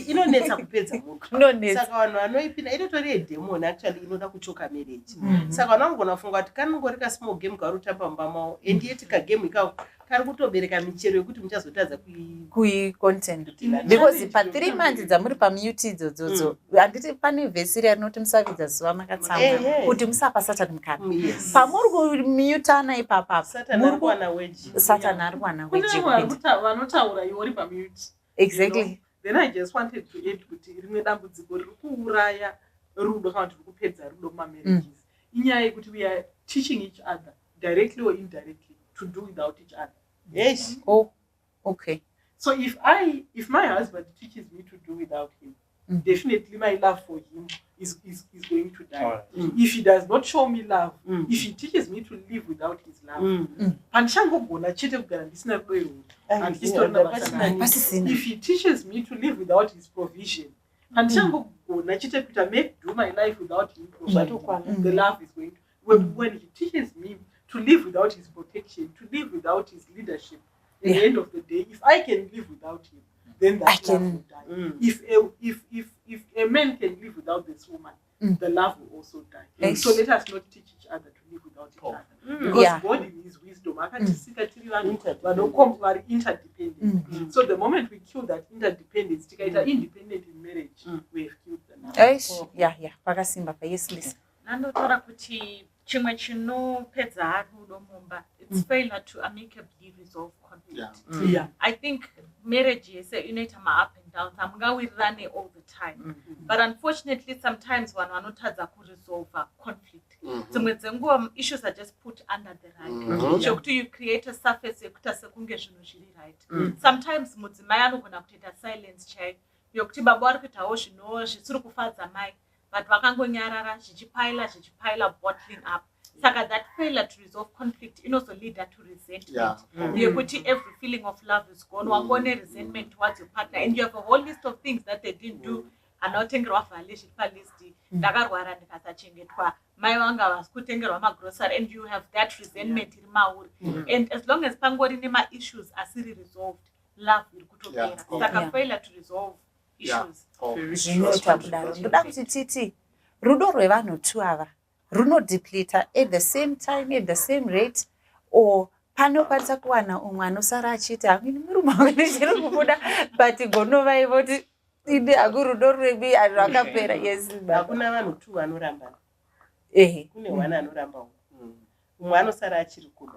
inonetsa kupedza mutu. Saka vanhu vanoipinda inotori yedemoni actually inoda kuchoka marriage. Saka vanhu vanogona kufunga kuti kanongori kasmall game karutamba mumba mavo, and yeti kagame ikako kari kutobereka michero yekuti muchazotadza content. Because pa 3 months dzamuri pamute idzodzo, handiti pane vhesi rinoti musavidza zuva makatsamba kuti musapa Satan mukana. Pamuri kumutana ipapa Satan ari kuwana weji. Vanotaura iwori pamute. Exactly. Then I just wanted to add kuti rimwe dambudziko riri kuuraya rudo kana kuti kupedza rudo mumarriages inyaya yekuti we are teaching each other directly or indirectly to do without each other. Yes. Oh, okay. So if my husband teaches me to do without him, definitely my love for him is going to die. Right. If he does not show me love, if he teaches me to live without his love, panchangogona chete kugara ndisina rudo irworwo. If he teaches me to live without his provision, panchangogona chete kuita do my life without him providing, the love is going to. When he teaches me to live without his protection, to live without his leadership, at the end of the day, if I can live without him, then that love will die. If a man can live without this woman, the love will also die. So let us not teach each other to live without each other. Because God in his wisdom akatisika tiri vanhu vari interdependent. So the moment we kill that interdependence, tikaita independent in marriage, we have killed them. Yeah, pakasimba pa. Yes, Lisa. Nandotaura kuti chimwe chinopedza rudo mumba, it's failure to amicably resolve conflict. I think marriage yese inoita ma up and downs, hamungawirirane all the time. But unfortunately sometimes vanhu vanotadza kuresolve conflict. Dzimwe dzenguva issues are just put under the rug. Chokuti you create a surface yekuita sekunge zvinhu zviri right. Sometimes mudzimai anogona kutoita silence chaiyo yokuti baba vari kuitawo zvinhu zvisiri kufadza mai, but vakangonyarara zvichipaila bottling up. Saka that failure to resolve conflict also lead to resentment. Yekuti every feeling of love is gone. Wangone resentment towards your partner, and you have a whole list of things that they didn't do. Anotengerwa valishi palisti, ndakarwara ndikasachengetwa, mai vanga havasi kutengerwa magrocery, and you have that resentment iri mauri. And as long as pangori nema issues asiri resolved, love iri kutopera. Saka failure to resolve issues. Zvinoitwa kudaro. Ndoda kuti titi rudo rwevanhu tu ava runodepleta at the same time, at the same rate, or panokwanisa kuwana umwe anosara achiti hamini murume wangu ndichiri kubuda but gonova ivoti inde akurudo rwebi rwakapera. Yes, hakuna vanhu tu vanorambana. Kune wana anoramba umwe anosara achiri kuda,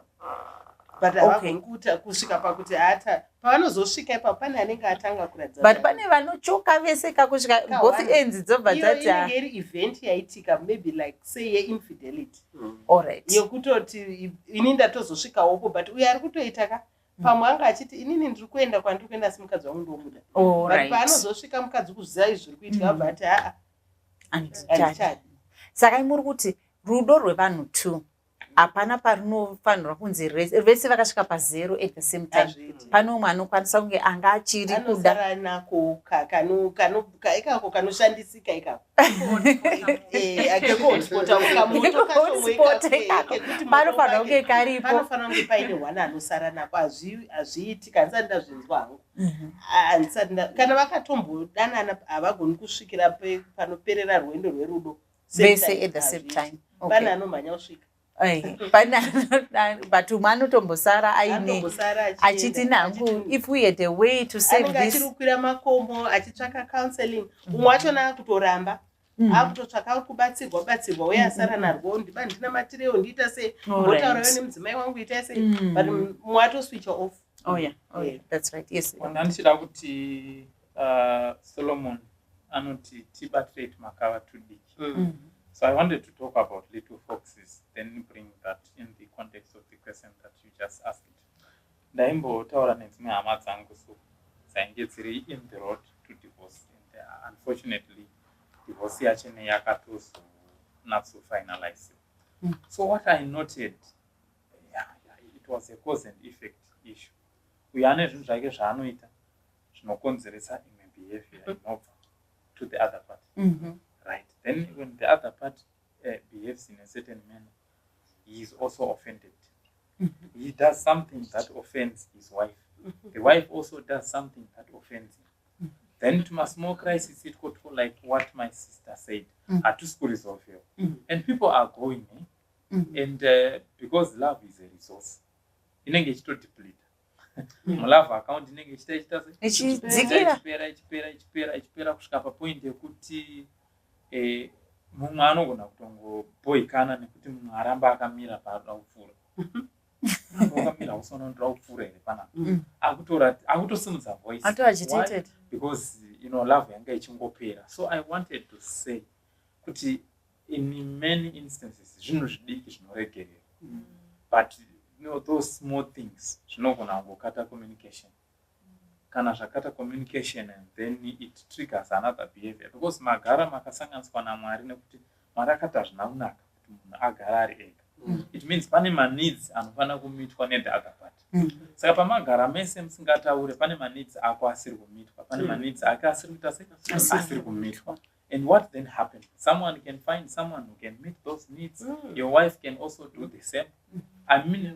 but havagoni kusvika pakuti hata pavanozosvika ipapo pane anenge atanga kuratidza, but pane vanochoka vese kakusvika both ends dzobva dzati inenge iri event yaitika, maybe like say yeinfidelity, alright, yokutoti ini ndatozosvikawopo, but uyo ari kutoita ka pamwe anga achiti inini ndiri kuenda kwandiri kuenda asi mukadzi wangu ndomuda, but paanozosvika mukadzi kuziva izvi zviri kuitika abva ati handichadi. Saka muri kuti rudo rwevanhu tu hapana parinofanirwa kunzi vese vakasvika pazero at the same time. Pano umwe anokwanisa kunge anga achiri kuda anosara nako ikako kanoshandisika ikako panofanira kunge karipo, panofanira kunge paine wana anosara nako. Hazviitika, handisati ndazvinzwa hangu. Kana vakatombodanana havagoni kusvikira panoperera rwendo rwerudo vese at the same time. Pane anomhanya kusvika, but umwe anotombosara aine achiti nangu if we had a way to save this, achirukwira makomo achitsvaka counseling. Umwe wachona akutoramba akutotsvaka kubatsirwa uye asara narwo, ndiba ndinamatirewo ndiita sei, mbotaurawo nemudzimai wangu itai sei, but umwe atoswitcha off. That's right. Yes, ndichida kuti Solomon anoti tibatrate makava tudiki. So I wanted to talk about little foxes, then bring that in the context of the question that you just asked. Ndaimbotaura nedzimwe hama dzangu so dzainge dziri in the road to divorce, and unfortunately divorce yachene yakatozo not so finalized. So what I noted, it was a cause and effect issue. We are not zvake zvaanoita zvinokonzeresa imwe behavior inobva to the other part. Right. Then when the other part behaves in a certain manner, he is also offended. He does something that offends his wife. The wife also does something that offends him. Then to my small crisis, it got like what my sister said. To school resolve here. And people are going, and because love is a resource, inenge chito deplete. Love account inenge chita ichipera kusvika papoint yekuti mumwe anogona kutongoboikana nekuti mumwe aramba akamira paanoda kupfuura. Akamira usona ndoda kupfuura here panapa. Akutosimudza voice. Agitated. Because love yanga ichingopera. So I wanted to say kuti in many instances zvinhu zvidiki zvinoregerera. But those small things zvinogona kungokata communication. Kana zvakata communication, and then it triggers another behavior, because magara makasanganiswa naMwari nekuti Mwari akata zvina kunaka kuti munhu agara ari ega. It means pane maneeds anofanira kumitwa ne the other part. Saka pamagara mese musingataure pane maneeds ako asiri kumitwa, pane maneeds ake asiri kuita sei asiri kumitwa. And what then happens? Someone can find someone who can meet those needs. Your wife can also do the same.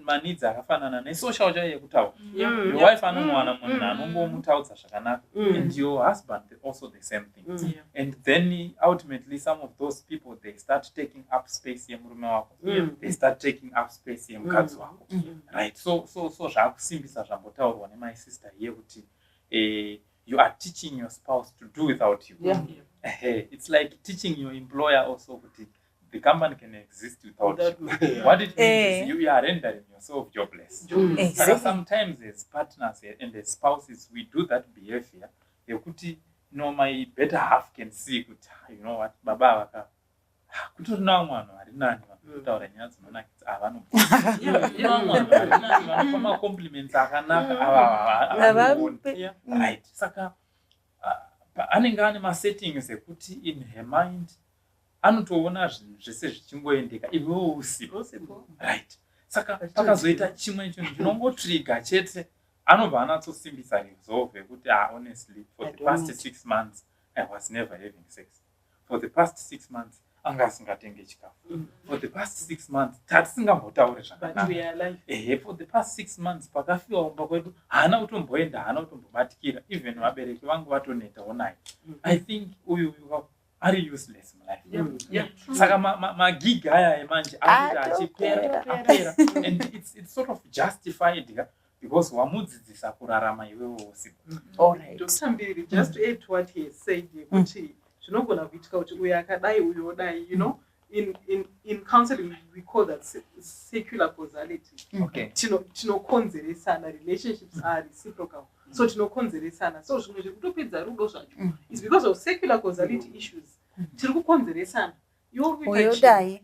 manidzi akafanana nesocial chaiyo yekutaura. Your wife anomwana munhu anongomutaudza zvakanaka, and your husband also the same thing. And then ultimately some of those people, they start taking up space yemurume wako, they start taking up space yemukadzi wako, right? So zvakusimbisa zvambotaurwa nemai sister here kuti you are teaching your spouse to do without you. It's like teaching your employer also kuti the company can exist without you. What it means is you are rendering yourself jobless. Exactly. Sometimes as partners and as spouses, we do that behavior. My better half can see, you know what, baba waka. Kutori namwana ari nani vakutaura nyaya dzinonaka vanofama compliments akanaka ava right. Saka anenge ane masettings ekuti in her mind anotoona zvinhu zvese zvichingoendeka iwewo usipo, right? Saka pakazoita chimwe chinhu chinongotrigger chete, anobva anatsosimbisa resolve yekuti honestly for the past 6 months I was never having sex. For the past 6 months anga asingatenge chikafu. For the past 6 months tatisingambotaure zvakanaka. For the past 6 months pakafiwa kumba kwedu haana kutomboenda, haana kutombobatikira, even vabereki vangu vatonetewo naye. I think uyu ari useless mulife. Saka magig aya emanje achipera. And it's sort of justified because wamudzidzisa kurarama iwewo usipo. Alright. Dr. Mbiri, just to add to what he has said, kuti zvinogona kuitika kuti uyu akadai uyu odai, you know, in counseling we call that secular causality. Okay. Tinokonzeresana, relationships are reciprocal. So tinokonzeresana. So zvimwe zvekutopedza rudo zvacho is because of secular causality issues. Tiri kukonzeresana.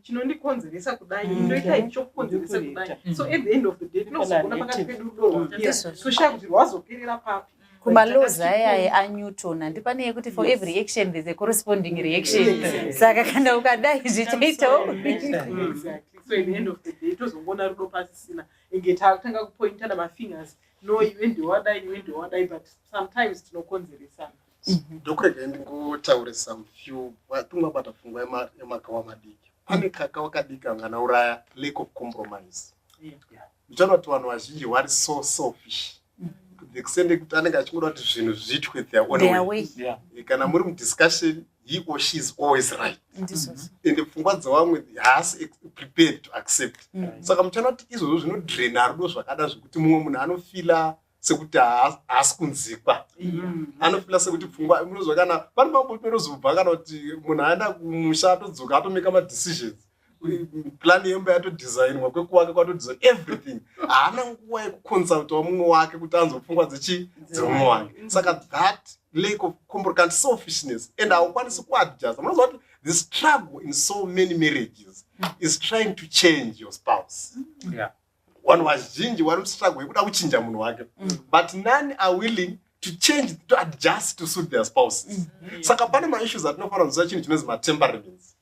Chinondikonzeresa kudai, ndoita icho kukonzeresa kudai. So at the end of the day, tinozogona pakati pedu rudo rwapera. Toshaya kuti rwazoperera papi. Kumaloza aya aNewton ndipane yekuti for every action there's a corresponding reaction. Saka kana ukadai zvichaitawo. Exactly. So at the end of the day, tozongona rudo pasisina. Engeta tanga kupointana mafingers. No, you end wadai, but sometimes tinokonzeresana. Ndokurega ndingotaure some few tumabata pfungwa yemakawa madiki. Pane kaka wakadika ngana uraya lack of compromise. Ndichona kuti vanhu vazhinji wari so selfish. The extent kuti anenge achingoda kuti zvinhu zviitwe their own way. Kana muri mudiscussion, he or she is always right. Ende pfungwa dzevamwe haasi prepared to accept. Saka muchana kuti izvozvo zvinodraina rudo zvakada zvekuti mumwe munhu anofila sekuti haasi kunzikwa. Anofila sekuti pfungwa munozwa kana pane mamboto rozobva kana kuti munhu aenda kumusha atodzoka atomeka madecisions. Plan yemba yatodesignwa kwekuwake kwatodesign everything. Haana nguva yekuconsultawo mumwe wake kuti anzopfungwa dzemumwe wake. Saka that lack of comprehensive selfishness and haukwanisi kuadjust. Munozwa kuti the struggle in so many marriages is trying to change your spouse. Vanhu vazhinji vari mustruggle yekuda kuchinja munhu wake, but none are willing to change, to adjust to suit their spouses. Saka pane maissues atinofanira kuziva chinhu chinonzi matemperaments.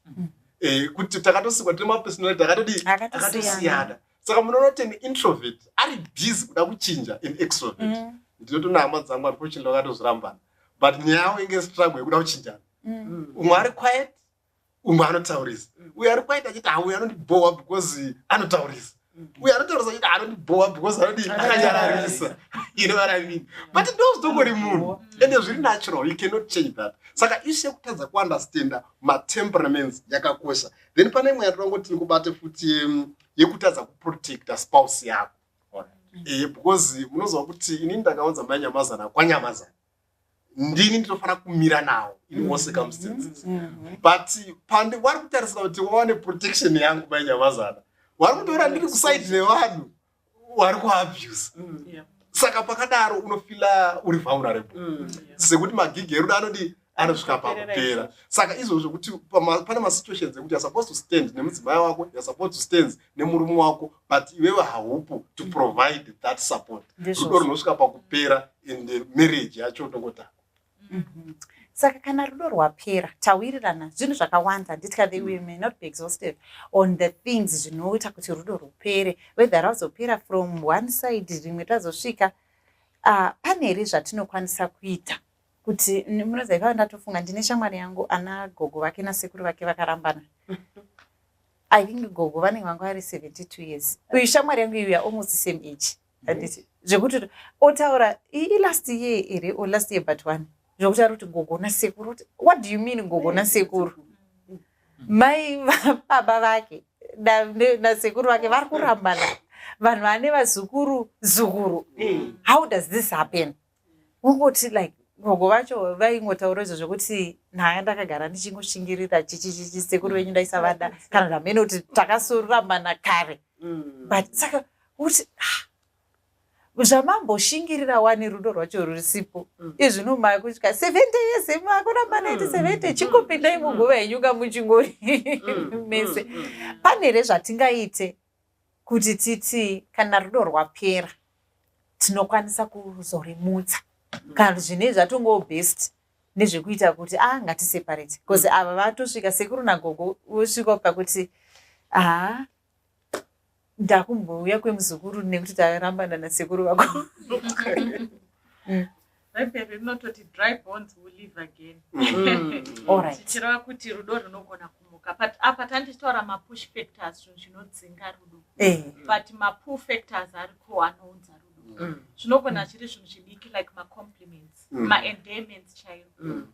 Kuti takatosikwa tine mapersonality akatosiyana. Saka munoona kuti introvert ari busy kuda kuchinja in extrovert. Ndinotona hama dzangu ari kuchinja vakatozvirambana, but nyaya yavo inge struggle yekuda kuchinjana. Umwe ari quiet, umwe anotaurisa. Uyu ari quiet achiti uyu anondibhowa because anotaurisa. We are not saying I don't bore because I don't. You know what I mean? But those don't go remove. And it's really natural. You cannot change that. Saka issue kutaza ku understand my temperaments yakakosha. Then pane mwe yatongo tikubate futi yekutaza ku protect a spouse yako. Because munozwa kuti inini ndakaonza manyamazana kwanyamazana. Ndini ndinofana kumira nawo in all circumstances. But pande wari kutarisa kuti waone protection yangu manyamazana. Wari kutora ndiri kuside nevanhu wari kuabuse. Saka pakadaro unofila uri vulnerable. Sekuti magigi erudo anosvika pakupera. Saka izvozvo kuti pane masituations ekuti you're supposed to stand nemudzimai wako, you're supposed to stand nemurume wako, but iwewe haupo to provide that support. Rudo runosvika pakupera in the marriage yacho tongotanga. Saka kana rudo rwapera tawirirana zvinhu zvakawanda nditya they we may not be exhaustive on the things zvinoita kuti rudo rupere, whether razopera from one side rimwe tazosvika pane here zvatinokwanisa kuita kuti munoziva ndatofunga ndine shamwari yangu ana gogo vake nasekuru vake vakarambana I think gogo vanenge vanga vari 72 years. Uyu shamwari yangu you are almost the same age. Handiti. Zvekuti otaura last year ere or last year but one. Zvekuti ari kuti gogo nasekuru. What do you mean gogo nasekuru? Mai baba vake nasekuru vake vari kurambana. Vanhu vane vazukuru zukuru. How does this happen? Ungoti like gogo vacho vaingotaura izvo zvokuti nhaya ndakagara ndichingoshingirira chichichichi sekuru venyu ndaisavada kana zvamene kuti takasorambana kare. But saka kuti zvamamboshingirira wani rudo rwacho rurisipo izvino makusvika 70 years makurambana iti 70 chingopindai muguva yenyuka muchingori mese. Pane here zvatingaite kuti titi kana rudo rwapera tinokwanisa kuzorimutsa kana zvine zvatongo best nezvekuita kuti ngatiseparate because ava vatosvika sekuru nagogo vosvika pakuti ndakumbouya kwemuzukuru nekuti tarambana nasekuru vako. Rinototi dry bones will live again. Tichireva kuti rudo runogona kumuka. But apa tandichitaura mapush factors zvinodzinga rudo. But mapull factors ariko anounza rudo. Zvinogona chiri zvinhu zvidiki like macompliments, maendearments chaiwo.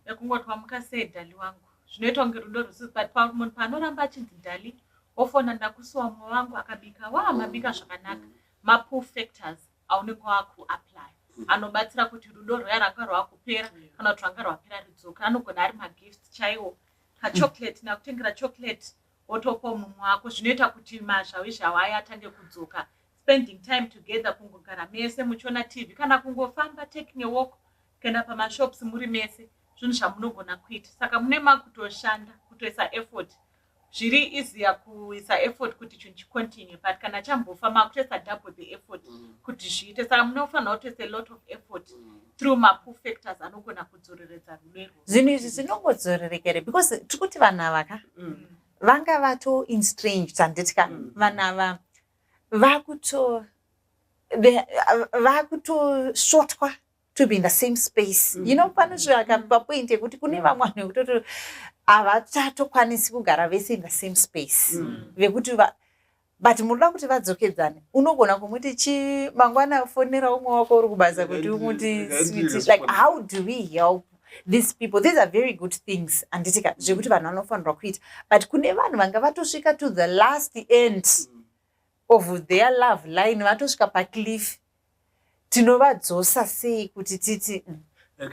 Ekungoti wamuka sei dhali wangu. Zvinoita kunge rudo rusizi but munhu panoramba achinzi dhali ofona ndakusuwa mwoyo wangu akabika mabika zvakanaka. Mapull factors aunenge wakuapply. Anobatsira kuti rudo rwuya ranga rwakupera kana kuti rwanga rwapera ridzoka. Anogona ari magift chaiwo. Kachocolate nakutengera chocolate wotopa mumwe wako zvinoita kuti mazhawizhawa aya atange kudzoka. Spending time together, kungogara mese muchiona TV kana kungofamba taking a walk kana pamashops muri mese zvinhu zvamunogona kuita. Saka mune makutoshanda kutoisa effort. Zviri easier kuisa effort kuti chinhu chicontinue but kana chambofa makutoisa double the effort kuti zviite. Saka munofanira kutoisa a lot of effort through mapull factors anogona kudzoreredza rudo. Zvinhu izvi zvinongodzorereka here because tikuti vanhu ava vanga vato estranged handitika vanhu ava vakutosvotwa to be in the same space. You know, panosvika papoint yekuti kune vamwe vanhu vekutoti havachatokwanisi kugara vese in the same space. Vekuti but munoda kuti vadzokedzane. Unogona kumuti mangwana fonera umwe wako uri kubasa kuti umuti sweet. Like how do we help these people? These are very good things. Anditika zvekuti vanhu vanofanirwa kuita. But kune vanhu vanga vatosvika to the last end of their love line vatosvika pacliff. Tinovadzosa sei kuti titi I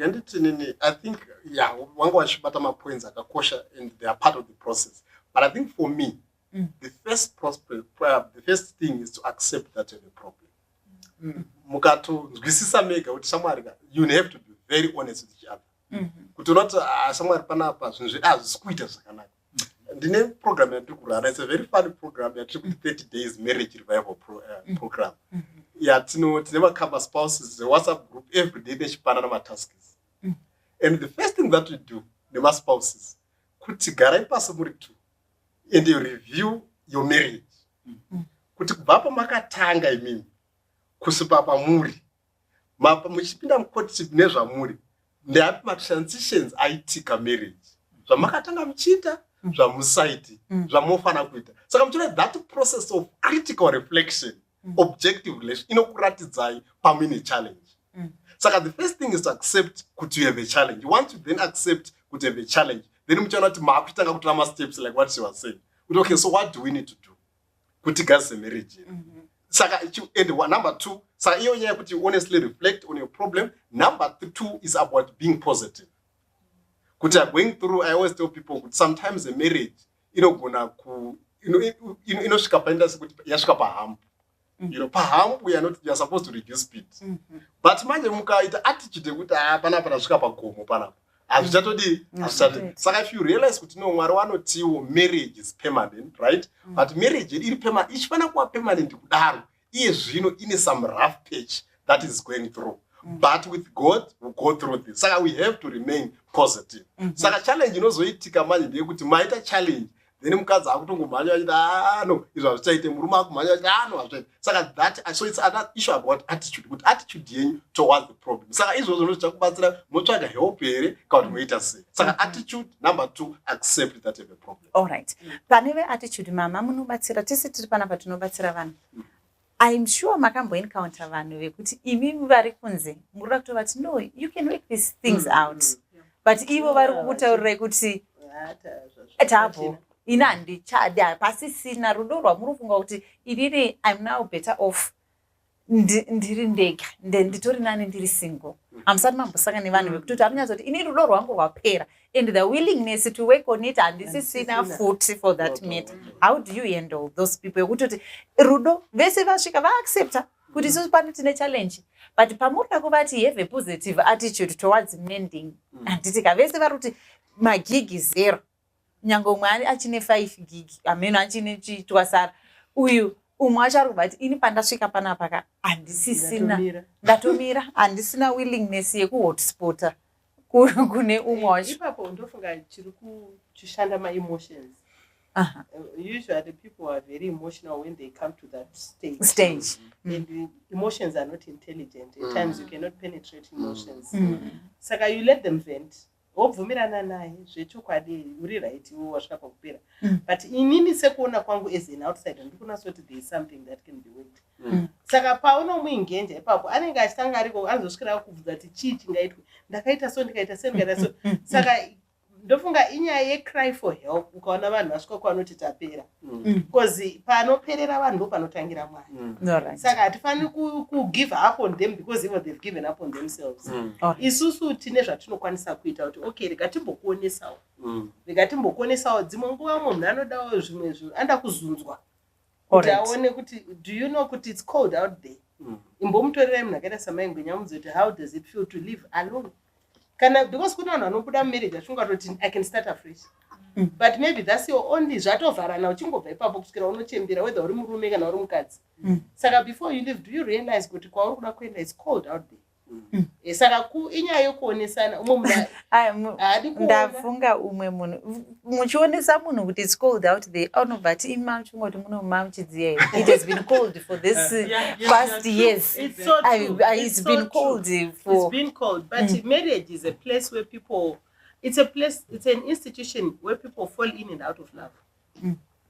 think wanga vachibata mapoints akakosha and they are part of the process. But I think for me the first thing is to accept that you have a problem. Mukatonzwisisa mega kuti shamwari you have to be very honest with each other. Kuti unoti shamwari panapa zvinhu zvikuita zvakanaka. Ndine program yatiri kurana. It's a very funny program yatiri kuti 30 days marriage revival program. Tine cover spouses, the WhatsApp group every day nechipanana matasks. And the first thing that we do nema spouses kuti garai pasi muri two and you review your marriage. Kuti kubva pamakatanga imini kusvika pamuri muchipinda mukoti nezvamuri ndeapi matransitions aitika marriage zvamakatanga muchiita zvamusaiti zvamunofanira kuita. Saka muchiona that process of critical reflection objective relation inokuratidzai pamine challenge. Saka the first thing is to accept kuti you have a challenge. Once you then accept kuti you have a challenge, then muchiona kuti maakutanga kutora ma steps like what she was saying. Okay, so what do we need to do kuti gaze marriage? Saka and number 2, saka iyo nyaya kuti honestly reflect on your problem. Number 2 is about being positive. Kuti I'm going through, I always tell people kuti sometimes a marriage inogona ku inosvika paenda sekuti yasvika pahump. You know, pahump we are supposed to reduce speed. But manje mukaita attitude yekuti panapa tasvika pagomo panapa. Hazvichatodi. Saka if you realize kuti no Mwari wanotiwo marriage is permanent, right? But marriage iri permanent, ichifana kuva permanent kudaro. Iye zvino ine some rough patch that is going through. But with God, we go through this. Saka we have to remain positive. Saka challenge inozoitika manje ndeyekuti maita challenge, then mukadzi akutongomhanya achiti no izvo hazvichaite, murume akumhanya achiti no hazvichaite. Saka that, so it's another issue about attitude, kuti attitude yenyu towards the problem. Saka izvozvo zvichakubatsira motsvaga help here kana kuti moita sei. Saka attitude, number 2, accept that you have a problem. All right. Pane attitude mama munobatsira, tese tiri panapa tinobatsira vanhu. I'm sure makambo encounter vanhu vekuti imi vari kunze muri kutovati no, you can work these things out. But ivo vari kukutaurirai kuti tabo ina handichada, pasisina rudo rwamuri kufunga kuti inini I'm now better off ndiri ndega, nditori nani ndiri single. Hamusati mambosangana nevanhu vekutoti vanonyatsa kuti ini rudo rwangu rwapera, and the willingness to work on it handisisina futi for that matter. How do you handle those people yekutoti rudo vese vasvika vaaccepta kuti isusu pano tine challenge, but pamurida kuvati have a positive attitude towards mending, handitika vese vari kuti magigi 0, nyange umwe achine 5 gig, ameno achine chitwasara, uyu umwe achari kubati ini pandasvika panapa handisisina, ndatomira, handisina willingness yekuhotspota kune umwe wacho. Ipapo ndofunga chiri kushanda ma-emotions. Usually people are very emotional when they come to that stage. And the emotions are not intelligent. At times you cannot penetrate emotions. Saka you let them vent. Obvumirana naye zvechokwadi uri right iwe wasvika pakupera. But inini sekuona kwangu as an outsider ndikuona kuti there is something that can be worked. Saka paunomuingenja ipapo anenge achitanga ariko anozosvikira kubvunza kuti chii chingaitwa, ndakaita so ndikaita se ndikaita so. Saka ndofunga inyaya yecry for help ukaona vanhu vasvika kwanoti tapera, because panoperera vanhu ndo panotangira Mwari. Saka hatifaniri kugive up on them because even they've given up on themselves. Isusu tine zvatinokwanisa kuita kuti okay, rega timbokuonesawo dzimwe nguva munhu anodawo zvimwe zvinhu, anda kuzunzwa kuti aone kuti do you know kuti it's cold out there. Imbomutorerai munhu akaita samaingwenya mudzi kuti how does it feel to live alone. Kana because kuna vanhu vanobuda mumarriage achunga kuti I can start afresh. But maybe that's your only zvatovharana uchingobva ipapo kusvikira unochembera whether uri murume kana uri mukadzi. Saka before you leave, do you realize kuti kwauri kuda kuenda it's cold out there. Saka inyaya yokuonesana umwe munhu ndafunga umwe munhu muchionesa munhu kuti it's cold out there but ima chingoti muno mamuchidziya it has been cold for this past years. It's so true. It's been cold for it's been cold, but marriage is a place where people, it's an institution where people fall in and out of love.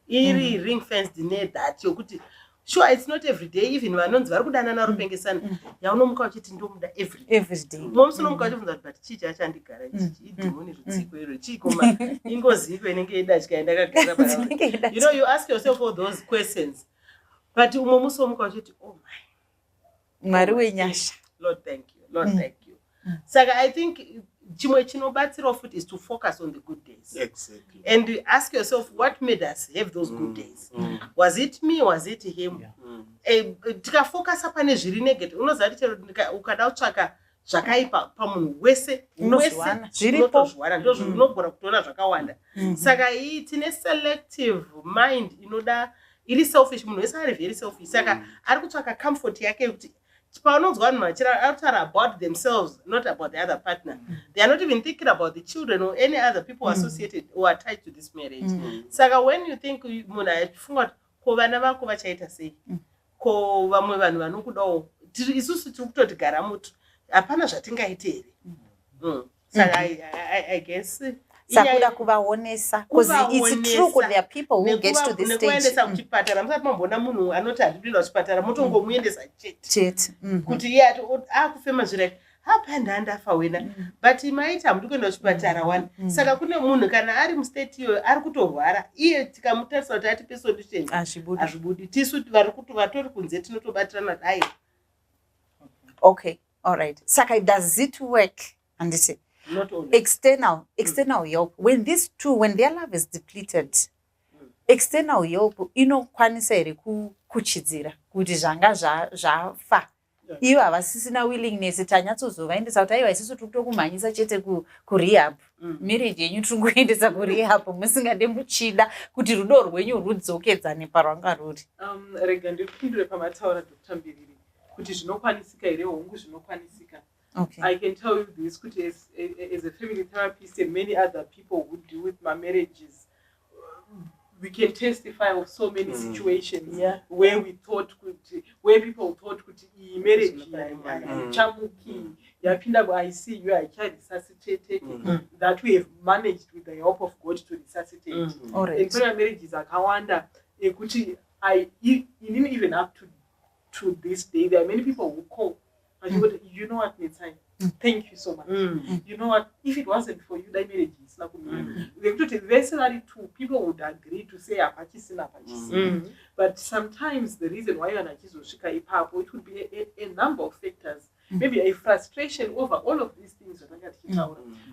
Iri ring fenced near that yokuti sure it's not every day, even vanonzi vari kudanana rupengesana yaunomuka uchiti ndomuda every day momusonomuka uchibvunza kuti but chii chachandigara chichi idhimoni rutsiko iro chii koma ingoziko inenge idatya indakagara pana. You know, you ask yourself all those questions, but umwe musomuka uchiti oh my Mwari wenyasha, Lord thank you. Saka I think chimwe chinobatsira futi is to focus on the good days. Exactly. And ask yourself what made us have those good days. Was it me, was it him? Tikafocus pane zviri negative unoziva kuti chero ukada kutsvaka zvakaipa pamunhu wese unotozviwana ndozvinogona kutoona zvakawanda. Saka iyi tine selective mind inoda iri selfish, munhu wese ari very selfish. Saka ari kutsvaka comfort yake kuti paunonzwa vanhu vachitaura about themselves, not about the other partner. They are not even thinking about the children or any other people associated or attached to this marriage. Saka when you think munhu achifunga kuti ko vana vako vachaita sei, ko vamwe vanhu vanokudawo, isusu tiri kutoti gara muto, hapana zvatingaite here. Saka I guess sakuda kuvaonesa, because it's true that there are people who get to this stage. Nekuendesa kuchipatara musati mambona munhu anoti handipinda kuchipatara motongomuendesa chete kuti iye akufema zvira hapa ndandafa wena, but maita hamudi kuenda kuchipatara one. Saka kune munhu kana ari mustate iyoyo ari kutorwara, iye tikamutarisa kuti atipe solution hazvibudi. Tisu vatori kunze tinotobatirana dai. Okay, all right. Saka does it work? And say not only external help, when these two, when their love is depleted, external help inokwanisa here kuchidzira kuti zvanga zvafa ivo havasisina willingness tanyatsozovaendesa kuti aiwa isusu tiri kutokumhanyisa chete kurehab, marriage yenyu tiri kuendesa kurehab, musingade muchida kuti rudo rwenyu rudzokedzane parwanga ruri. Rega ndipindure pamataura Dr. Mbiriri kuti zvinokwanisika here, hongu zvinokwanisika. Okay. I can tell you this, as a family therapist and many other people who deal with my marriages, we can testify of so many situations where people thought kuti marriage chamuki yapinda ku ICU resuscitate that we have managed with the help of God to resuscitate. And prayer marriages akawanda ekuti even up to this day there are many people who call and you know what, Netsai, thank you so much. You know what, if it wasn't for you, that marriage is not very two people would agree to say but sometimes the reason why you're not it would be a number of factors. Maybe a frustration over all of these things.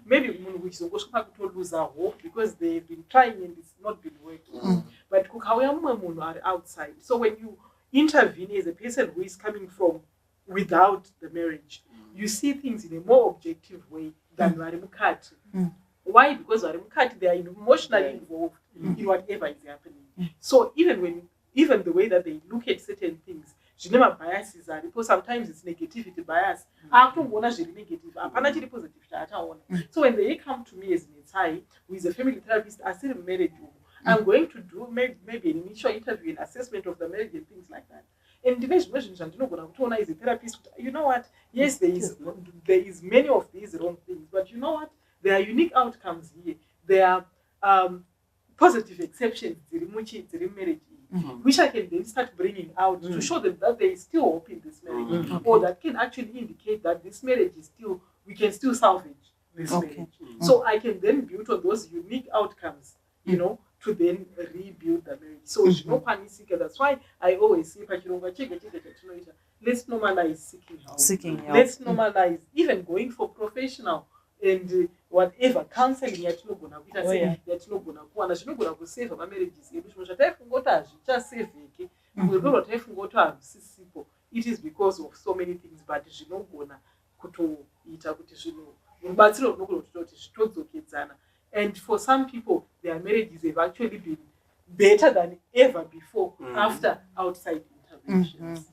Maybe which lose our hope because they've been trying and it's not been working. But are outside. So when you intervene as a person who is coming from without the marriage, you see things in a more objective way than Varimukati. Why? Because Varimukati, they are emotionally involved in whatever is happening. So even the way that they look at certain things, biases are because sometimes it's negativity bias. Negative. So when they come to me as Netsai, who is a family therapist, I still married you. I'm going to do maybe an initial interview and assessment of the marriage and things like that. And the next question is a therapist. You know what? Yes, there is many of these wrong things, but you know what? There are unique outcomes here. There are positive exceptions in marriage, which I can then start bringing out to show them that there is still hope in this marriage, or that can actually indicate that this marriage is still, we can still salvage this marriage. So I can then build on those unique outcomes, to then rebuild the marriage. So that's why I always say, let's normalize seeking help. Let's normalize even going for professional and whatever counseling it is because of so many things, but and for some people, their marriages have actually been better than ever before after outside interventions.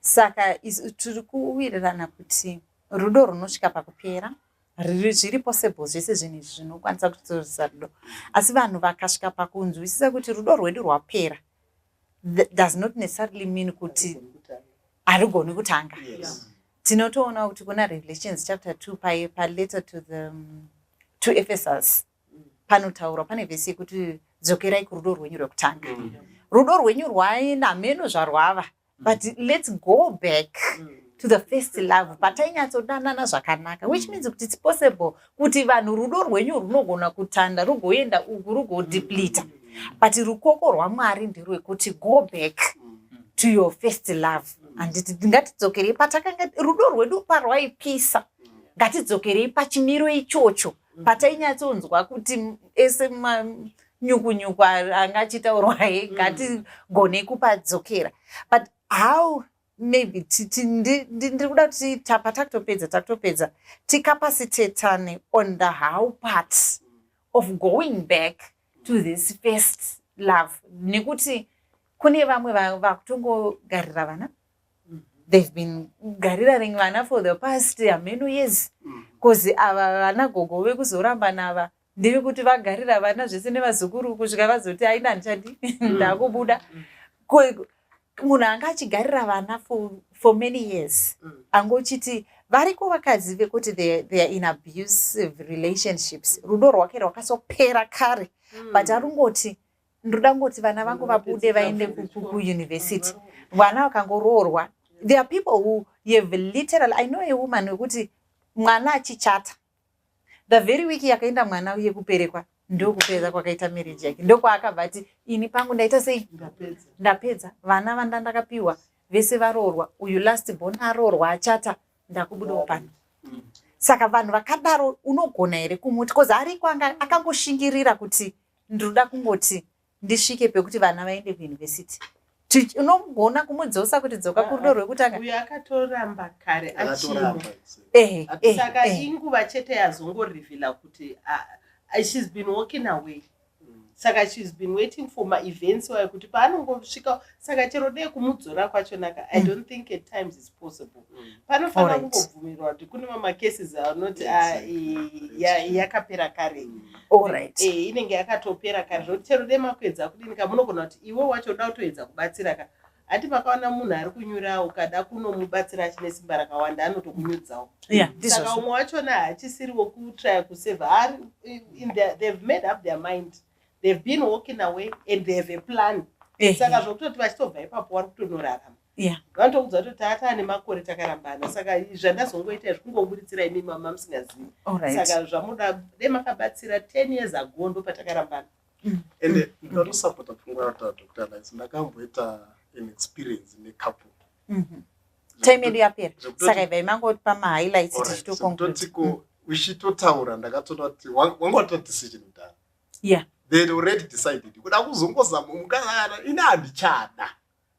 Saka tiri kuwirirana kuti rudo runosvika pakupera zviri possible zvese zvinhu zvinokwanisa kutorisa rudo, asi vanhu vakasvika pakunzwisisa kuti rudo rwedu rwapera does not necessarily mean kuti harigoni kutanga. Tinotoona kuti kuna Revelations chapter 2 paletter to Ephesus panotaura pane vhesi yekuti dzokerai kurudo rwenyu rwekutanga. Rudo rwenyu rwaina meno zvarwava, but let's go back to the first love. Patainyatsodanana zvakanaka, which means kuti it's possible kuti vanhu rudo rwenyu runogona kutanda rugoenda uku rugodeplete, but rukoko rwaMwari nderwekuti go back to your first love. And ngatidzokerei patakanga rudo rwedu parwaipisa, ngatidzokerei pachimiro ichocho patainyatsoonzwa kuti ese nyuku angachitaurwa ngatigone kupadzokera. But how maybe ndiri kuda kuti patakutopedza ticapacitatane on the how part of going back to this first love. Nekuti kune vamwe vakutongogarira vana, they've been gariraring vana for the past many years, because ava vana gogo vekuzoramba nava ndeve kuti vagarira vana zvese nevazukuru kusvika vazoti aina ndichadi ndakubuda. Munhu anga achigarira vana for many years, angochiti variko vakadzi vekuti they are in abusive relationships, rudo rwake rwakasopera kare, but arungoti ndoda ngoti vana vangu vabude vaende kuuniversity, vana vakangoroorwa. There are people who have literal, I know a woman wekuti mwana achichata the very week yakaenda mwana uye kuperekwa ndokupedza kwakaita marriage yake, ndokwaakabva ati ini pangu ndaita sei, ndapedza vana vandakapiwa vese varoorwa, uyu last born aroorwa achata, ndakubudawo pano. Saka vanhu vakadaro unogona here kumuti, because ariko akangoshingirira kuti ndoda kungoti ndisvike pekuti vana vaende kuuniversity. Unogona kumudzosa kuti dzoka kurudo rwekutanga. Uyu akatoramba kare achimwa. Saka inguva chete yazongorivhila kuti she's been walking away. saka she's been waiting for maevents wayo kuti paanongosvika saka chero dei kumudzora kwachonaka I don't think at times is possible panofanira kungobvumirwa kuti kune mamacases anoti yakapera kare inenge yakatopera kare zvokuti chero dei makuedza kudini ka munogona kuti iwe wacho uda kutoedza kubatsira ka hati makaona munhu ari kunyura ukada kunomubatsira achine simba rakawanda anotokunyudzawo saka umwe wachona hachisiriwo kutrya kusevha ari they've made up their mind, they've been walking away and they have a plan saka zvokutoti vachitobva ipapo vari kutonorarama vanotokudza kuti taata nemakore takarambana saka zvandazongoita zvikungobuditsira imi mama musingazivi saka zvamuda demakabatsira 10 years ago ndo patakarambana ende ndinotosapota pfungwa yakuta Dr. Lice ndakamboita an experience necouple time yedu yapera saka ibva imangoti pamahighlights tichitokonklude uchitotaura ndakatoda kuti wangatoita decision kudhara they had already decided kuda kuzongozama mukazara ine handichada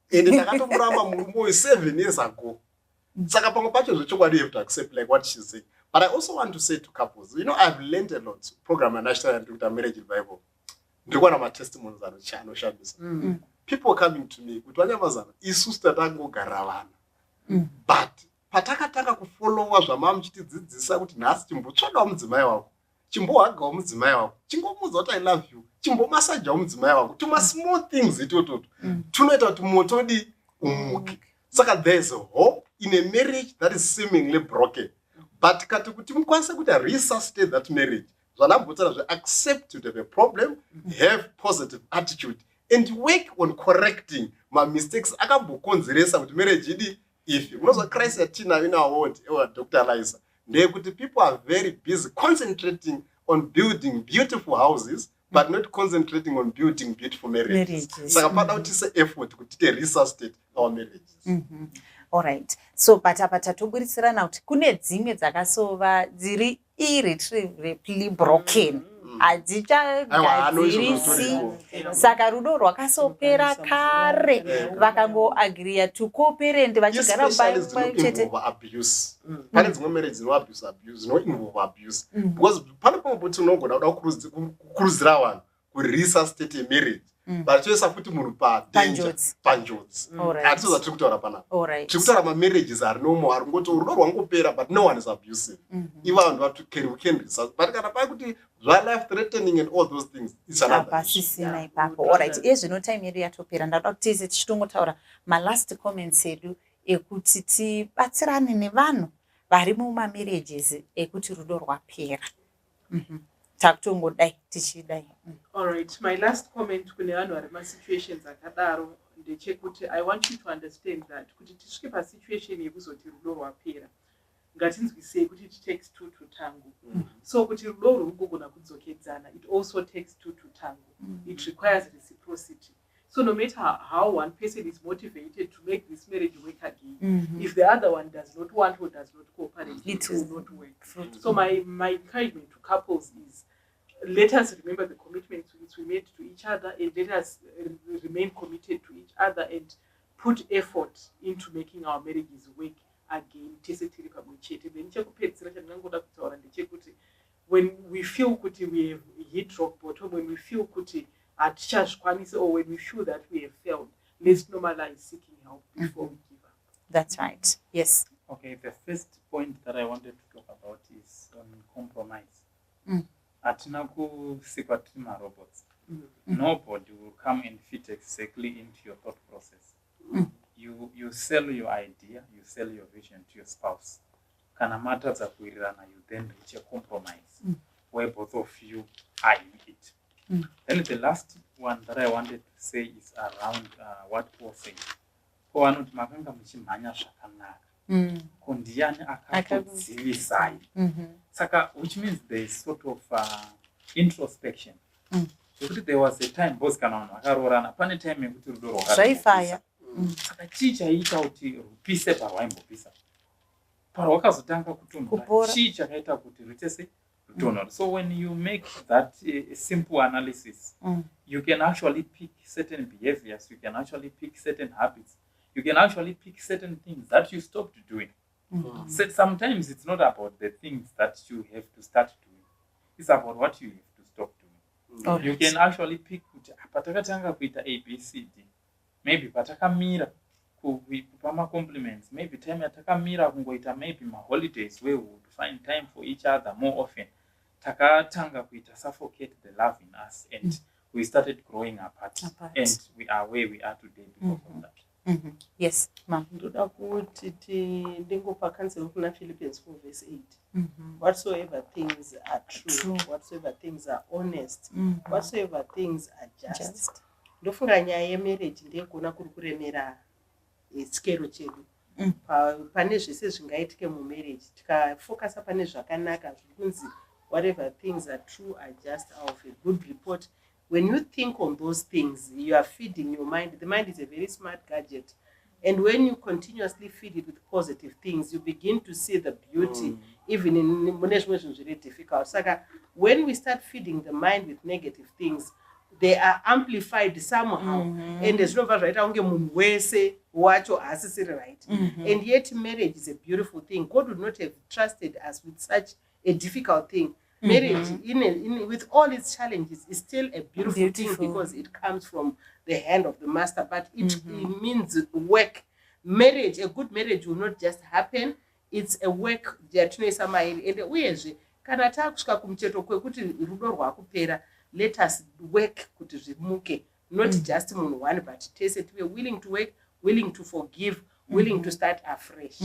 ende ndakatomuramba murume we7 years ago saka pamwe pacho zvechokwadi you have to accept like what she's saying. But I also want to say to couples, you know, I've learned a lot program and national and with marriage revival. Ndikwana ma testimonies anoshamisa. People coming to me kuti wanyamazana isusu tatangogara vana. But patakataka kufollowa zvamamuchitidzidzisa kuti nhasi chimbotsvadawo mudzimai wako, chimbohagawo mudzimai wako, chingomudza kuti I love you, chimbomasajawo mudzimai wako, tuma small things itototo tunoita kuti motodi umuke. Saka there's a hope in a marriage that is seemingly broken. But kati kuti mukwanise kuti resuscitate that marriage, zvanambotsara accept to have a problem, have positive attitude, and work on correcting my mistakes akambokonzeresa kuti marriage idi if unozwa crisis yatina in our world Dr. Lice ndekuti people are very busy concentrating on building beautiful houses but not concentrating on building beautiful marriages. Saka pada kuti se effort kuti resuscitate our marriages. All right. So apa tatoburisirana kuti kune dzimwe dzakasova dziri irretrievably broken. Adzichabvisi saka rudo rwakasopera kare vakangoagreea to co-parent vachigara chete. Pane dzimwe marriage no abuse no involve abuse because pane pamwe kuti unogona kuda kukuruzira vanhu ku resuscitate a marriage. But choisa kuti munhu pa danger panjodzi. Atizoda tiri kutaura panapa. Tiri kutaura ma marriages are no more ngoti rudo rwangopera but no one is abusive. Even vanhu vatu can resuscitate. But kana pa kuti zva life threatening and all those things it's another. Pasisina ipapo. All right. Ezvino time yedu yatopera ndada kuti tise tichitongotaura ma last comments edu ekuti tibatsirane nevanhu vari muma marriages ekuti rudo rwapera. Takutongodai tichidai. All right, my last comment kune vanhu vari masituations akadaro ndechekuti I want you to understand that kuti tisvike pasituation yekuzoti rudo rwapera ngatinzwisei kuti it takes two to tango. So kuti rudo rwugogona kudzokedzana it also takes two to tango. It requires reciprocity. So no matter how one person is motivated to make this marriage work again, if the other one does not want or does not cooperate, it will not work. So my encouragement to couples is let us remember the commitments which we made to each other and let us remain committed to each other and put effort into making our marriages work again. When we feel we have hit rock bottom, when we feel or when we feel that we have failed, let's normalize seeking help before we give up. That's right. Yes. Okay, the first point that I wanted to talk about is on compromise. Atina kusikwa tima robots. Nobody will come and fit exactly into your thought process. You sell your idea, you sell your vision to your spouse. Kana matter za kuirana, you then reach a compromise where both of you are in it. Then the last one that I wanted to say is around what Paul said. Paul anoti makanga muchimhanya zvakanaka. Kondiyani akakudzivisai. Saka, which means there is sort of introspection. So there was a time both kana vakarorana pane time yekuti rudo rwakazvaifaya. Saka chii chaita kuti rupise parwaimbopisa. Parwakazotanga kutonhora. Chii chakaita kuti ruitese rutonhora. So when you make that simple analysis, you can actually pick certain behaviors, you can actually pick certain habits, you can actually pick certain things that you stopped doing. So sometimes it's not about the things that you have to start doing. It's about what you have to stop You can actually pick kuti patakatanga kuita ABCD, maybe patakamira kupama compliments, maybe time yatakamira kungoita maybe holidays where we would find time for each other more often. Takatanga kuita suffocate the love in us, and we started growing apart, and we are where we are today because of that. Yes, ma'am. Ndoda kuti ndingopa counsel kuna Philippians 4:8. Whatsoever things are true, whatsoever things are honest, whatsoever things are just. Ndofunga nyaya yemarriage ndeyekuona kuri kuremera chikero chedu. Pane zvese zvingaitike mumarriage, tikafocusa pane zvakanaka zvikunzi whatever things are true, are just, are of a good report. When you think on those things, you are feeding your mind. The mind is a very smart gadget. And when you continuously feed it with positive things, you begin to see the beauty, even in situations really difficult. So when we start feeding the mind with negative things, they are amplified somehow. And there's no right. And yet marriage is a beautiful thing. God would not have trusted us with such a difficult thing. Marriage, with all its challenges, is still a beautiful thing because it comes from the hand of the master, but it means work. Marriage, a good marriage will not just happen. It's a work. Let us work, not just one, but we're willing to work, willing to forgive, willing to start afresh.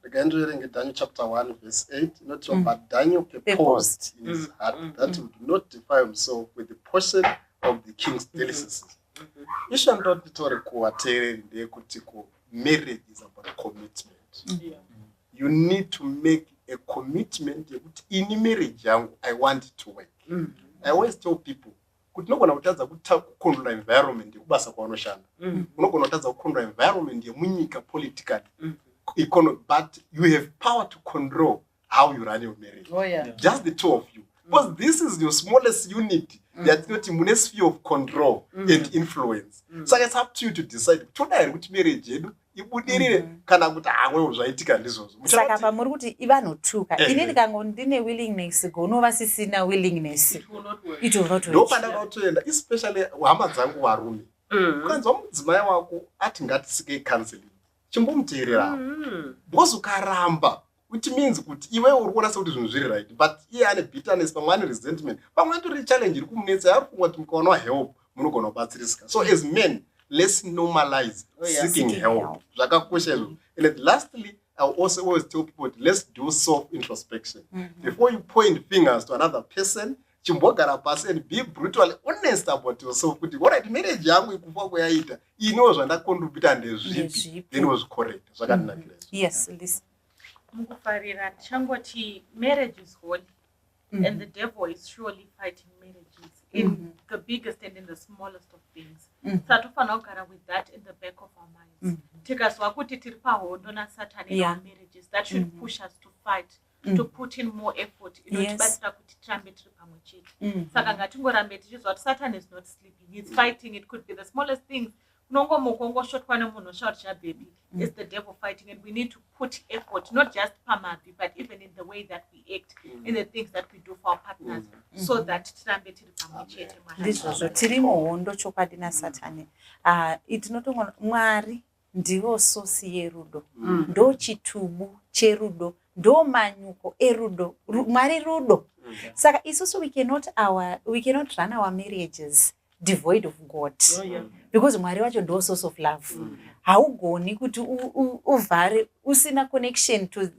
Again, reading Daniel chapter 1:8, not so, but Daniel proposed in his heart that he would not defile himself with the portion of the king's delicacies. Marriage is about commitment. You need to make a commitment. In marriage, I want it to work. I always tell people, environment, environment, politically. But you have power to control how you run your marriage. Just the two of you. Because this is your smallest unit. That's not in a sphere of control and influence. So it's up to you to decide. Marriage, you would saka pamuri kuti ivanotuka ini ndikangondine willingness gonova sisina willingness it will not work. Especially hama dzangu varume ukanzwa mudzimai wako ati ngatisike counseling chimbomuteerera because ukaramba which means kuti iwe uri kuona sekuti zvinhu zviri right, but iye ane bitterness, pamwe ane resentment, pamwe atori challenge iri kumunetsa, ari kungoti mukaona help munogona kubatsirisika. So as men, let's normalize seeking help. Zvakakosha izvo. And lastly, I also always tell people, let's do self-introspection. Before you point fingers to another person, chimbogara pasi and be brutally honest about yourself. Kuti alright, marriage yangu ikufa kwayaita, ino zvandakontribute ndezvipi, then was correct. Zvakanakira. Yes, listen. Mukufarira changoti marriage is holy, and the devil is surely fighting marriages in the biggest and in the smallest of things. Satofana kugara with that in the back of our minds. Tikazwa kuti tiri pahondo na Satan in our marriages, that should push us to fight, to put in more effort. Inotibatsira kuti tirambe tiri pamwe chete. Saka ngatingorambe tichizwa kuti Satan is not sleeping. He's fighting. It could be the smallest things. It's the devil fighting, and we need to put effort, not just pamabi, but even in the way that we act, in the things that we do for our partners, so that this was a tirimohondo chokadi na Satani. Itinotongo Mwari ndivo sosi yerudo, ndo chitubu cherudo, ndo manyuko erudo, Mwari rudo. Saka isusu we cannot run our marriages devoid of God. Because Mwari wacho ndo source of love. Haugoni kuti uvhare usina connection to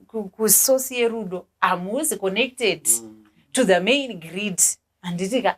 source yerudo. Amusi connected to the main grid. Anditika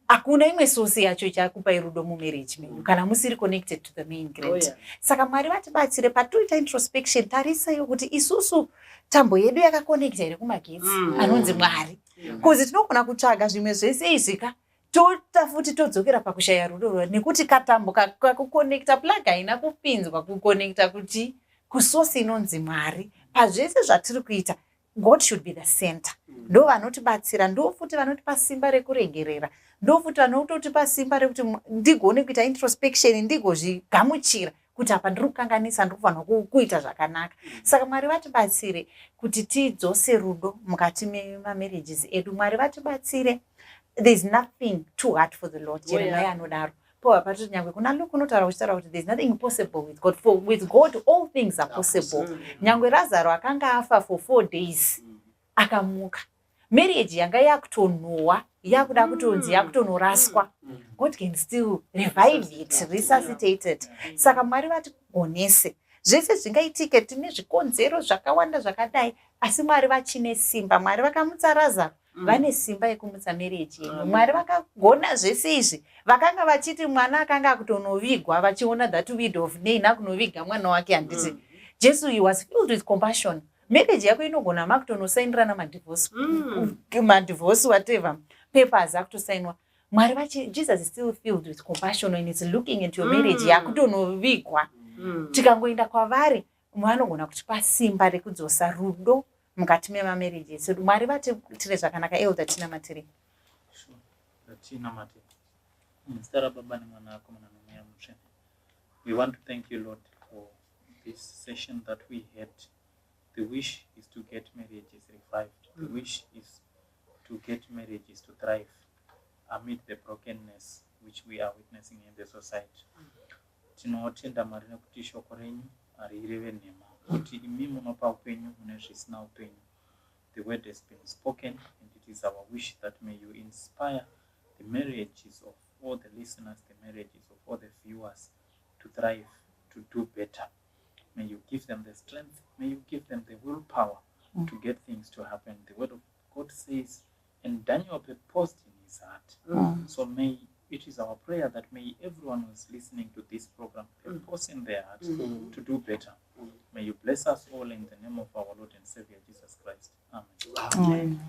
akuna imwe source yacho chakupa yerudo mu marriage menyu kana musiri connected to the main grid. Saka Mwari vatibatsire patuita introspection, tarisayo kuti isusu tambo yedu yakaconnecta here kumagetsi anonzi Mwari. Because tinogona kutsvaga zvimwe zvese izvika tota futi todzokera pakushaya rudo nekuti katambo kakuconnecta plug haina kupinzwa kuconnecta kuti kusosi inonzi Mwari. Pazvese zvatiri kuita, God should be the center. Ndo vanotibatsira, ndo futi vanotipa simba rekuregerera, ndo futi vanotipa simba rekuti ndigone kuita introspection, ndigozvigamuchira kuti apa ndiri kukanganisa, ndiri kufanira kuita zvakanaka. Saka Mwari vatibatsire kuti tidzose rudo mukati memamarriages edu. Mwari vatibatsire. There's nothing too hard for the Lord. Jeremiah anodaro. Po apatoti nyangwe kuna Luke unotaura uchitaura kuti there's nothing impossible with God. For with God all things are possible. Nyangwe Lazaro akanga afa for 4 days akamuka. Marriage yanga yakutonhuwa, yakuda kutonzi yakutonoraswa. God can still revive it, resuscitate it. Saka Mwari vatigonese. Zvese zvingaitike, tine zvikonzero zvakawanda zvakadai, asi Mwari vachine simba. Mwari vakamutsa Lazaro, vane simba yekumutsa marriage yenyu. Mwari vakagona zvese izvi. Vakanga vachiti mwana akanga akutonovigwa, vachiona that widow of Nain akunoviga mwana wake handiti. Jesu, he was filled with compassion. Marriage yako inogona makutonosainirana madivorce whatever papers akutosainwa. Mwari vachi, Jesus is still filled with compassion when it's looking into your marriage yakutonovigwa. Tikangoenda kwavari, vanogona kutipa simba rekudzosa rudo mukati memamarriages. So Mwari vatitire zvakanaka. Elder tinamatire. Tinamatire. Mr. Baba nemwana wako mwana mweya mutsvene. We want to thank you, Lord, for this session that we had. The wish is to get marriages revived. The wish is to get marriages to thrive amid the brokenness which we are witnessing in the society. Tinotenda Mwari nekuti shoko renyu harireve nhema, kuti imi munopa upenyu mune zvisina upenyu. The word has been spoken, and it is our wish that may you inspire the marriages of all the listeners, the marriages of all the viewers to thrive, to do better. May you give them the strength, may you give them the willpower to get things to happen. The word of God says, and Daniel purposed in his heart. So it is our prayer that may everyone who is listening to this program purpose in their heart to do better. May you bless us all in the name of our Lord and Savior Jesus Christ. Amen.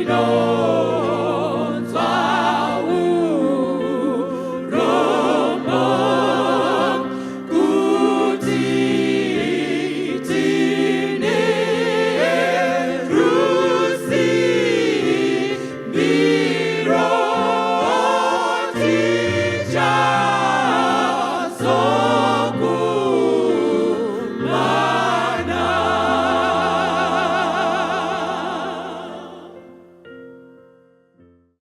Lord.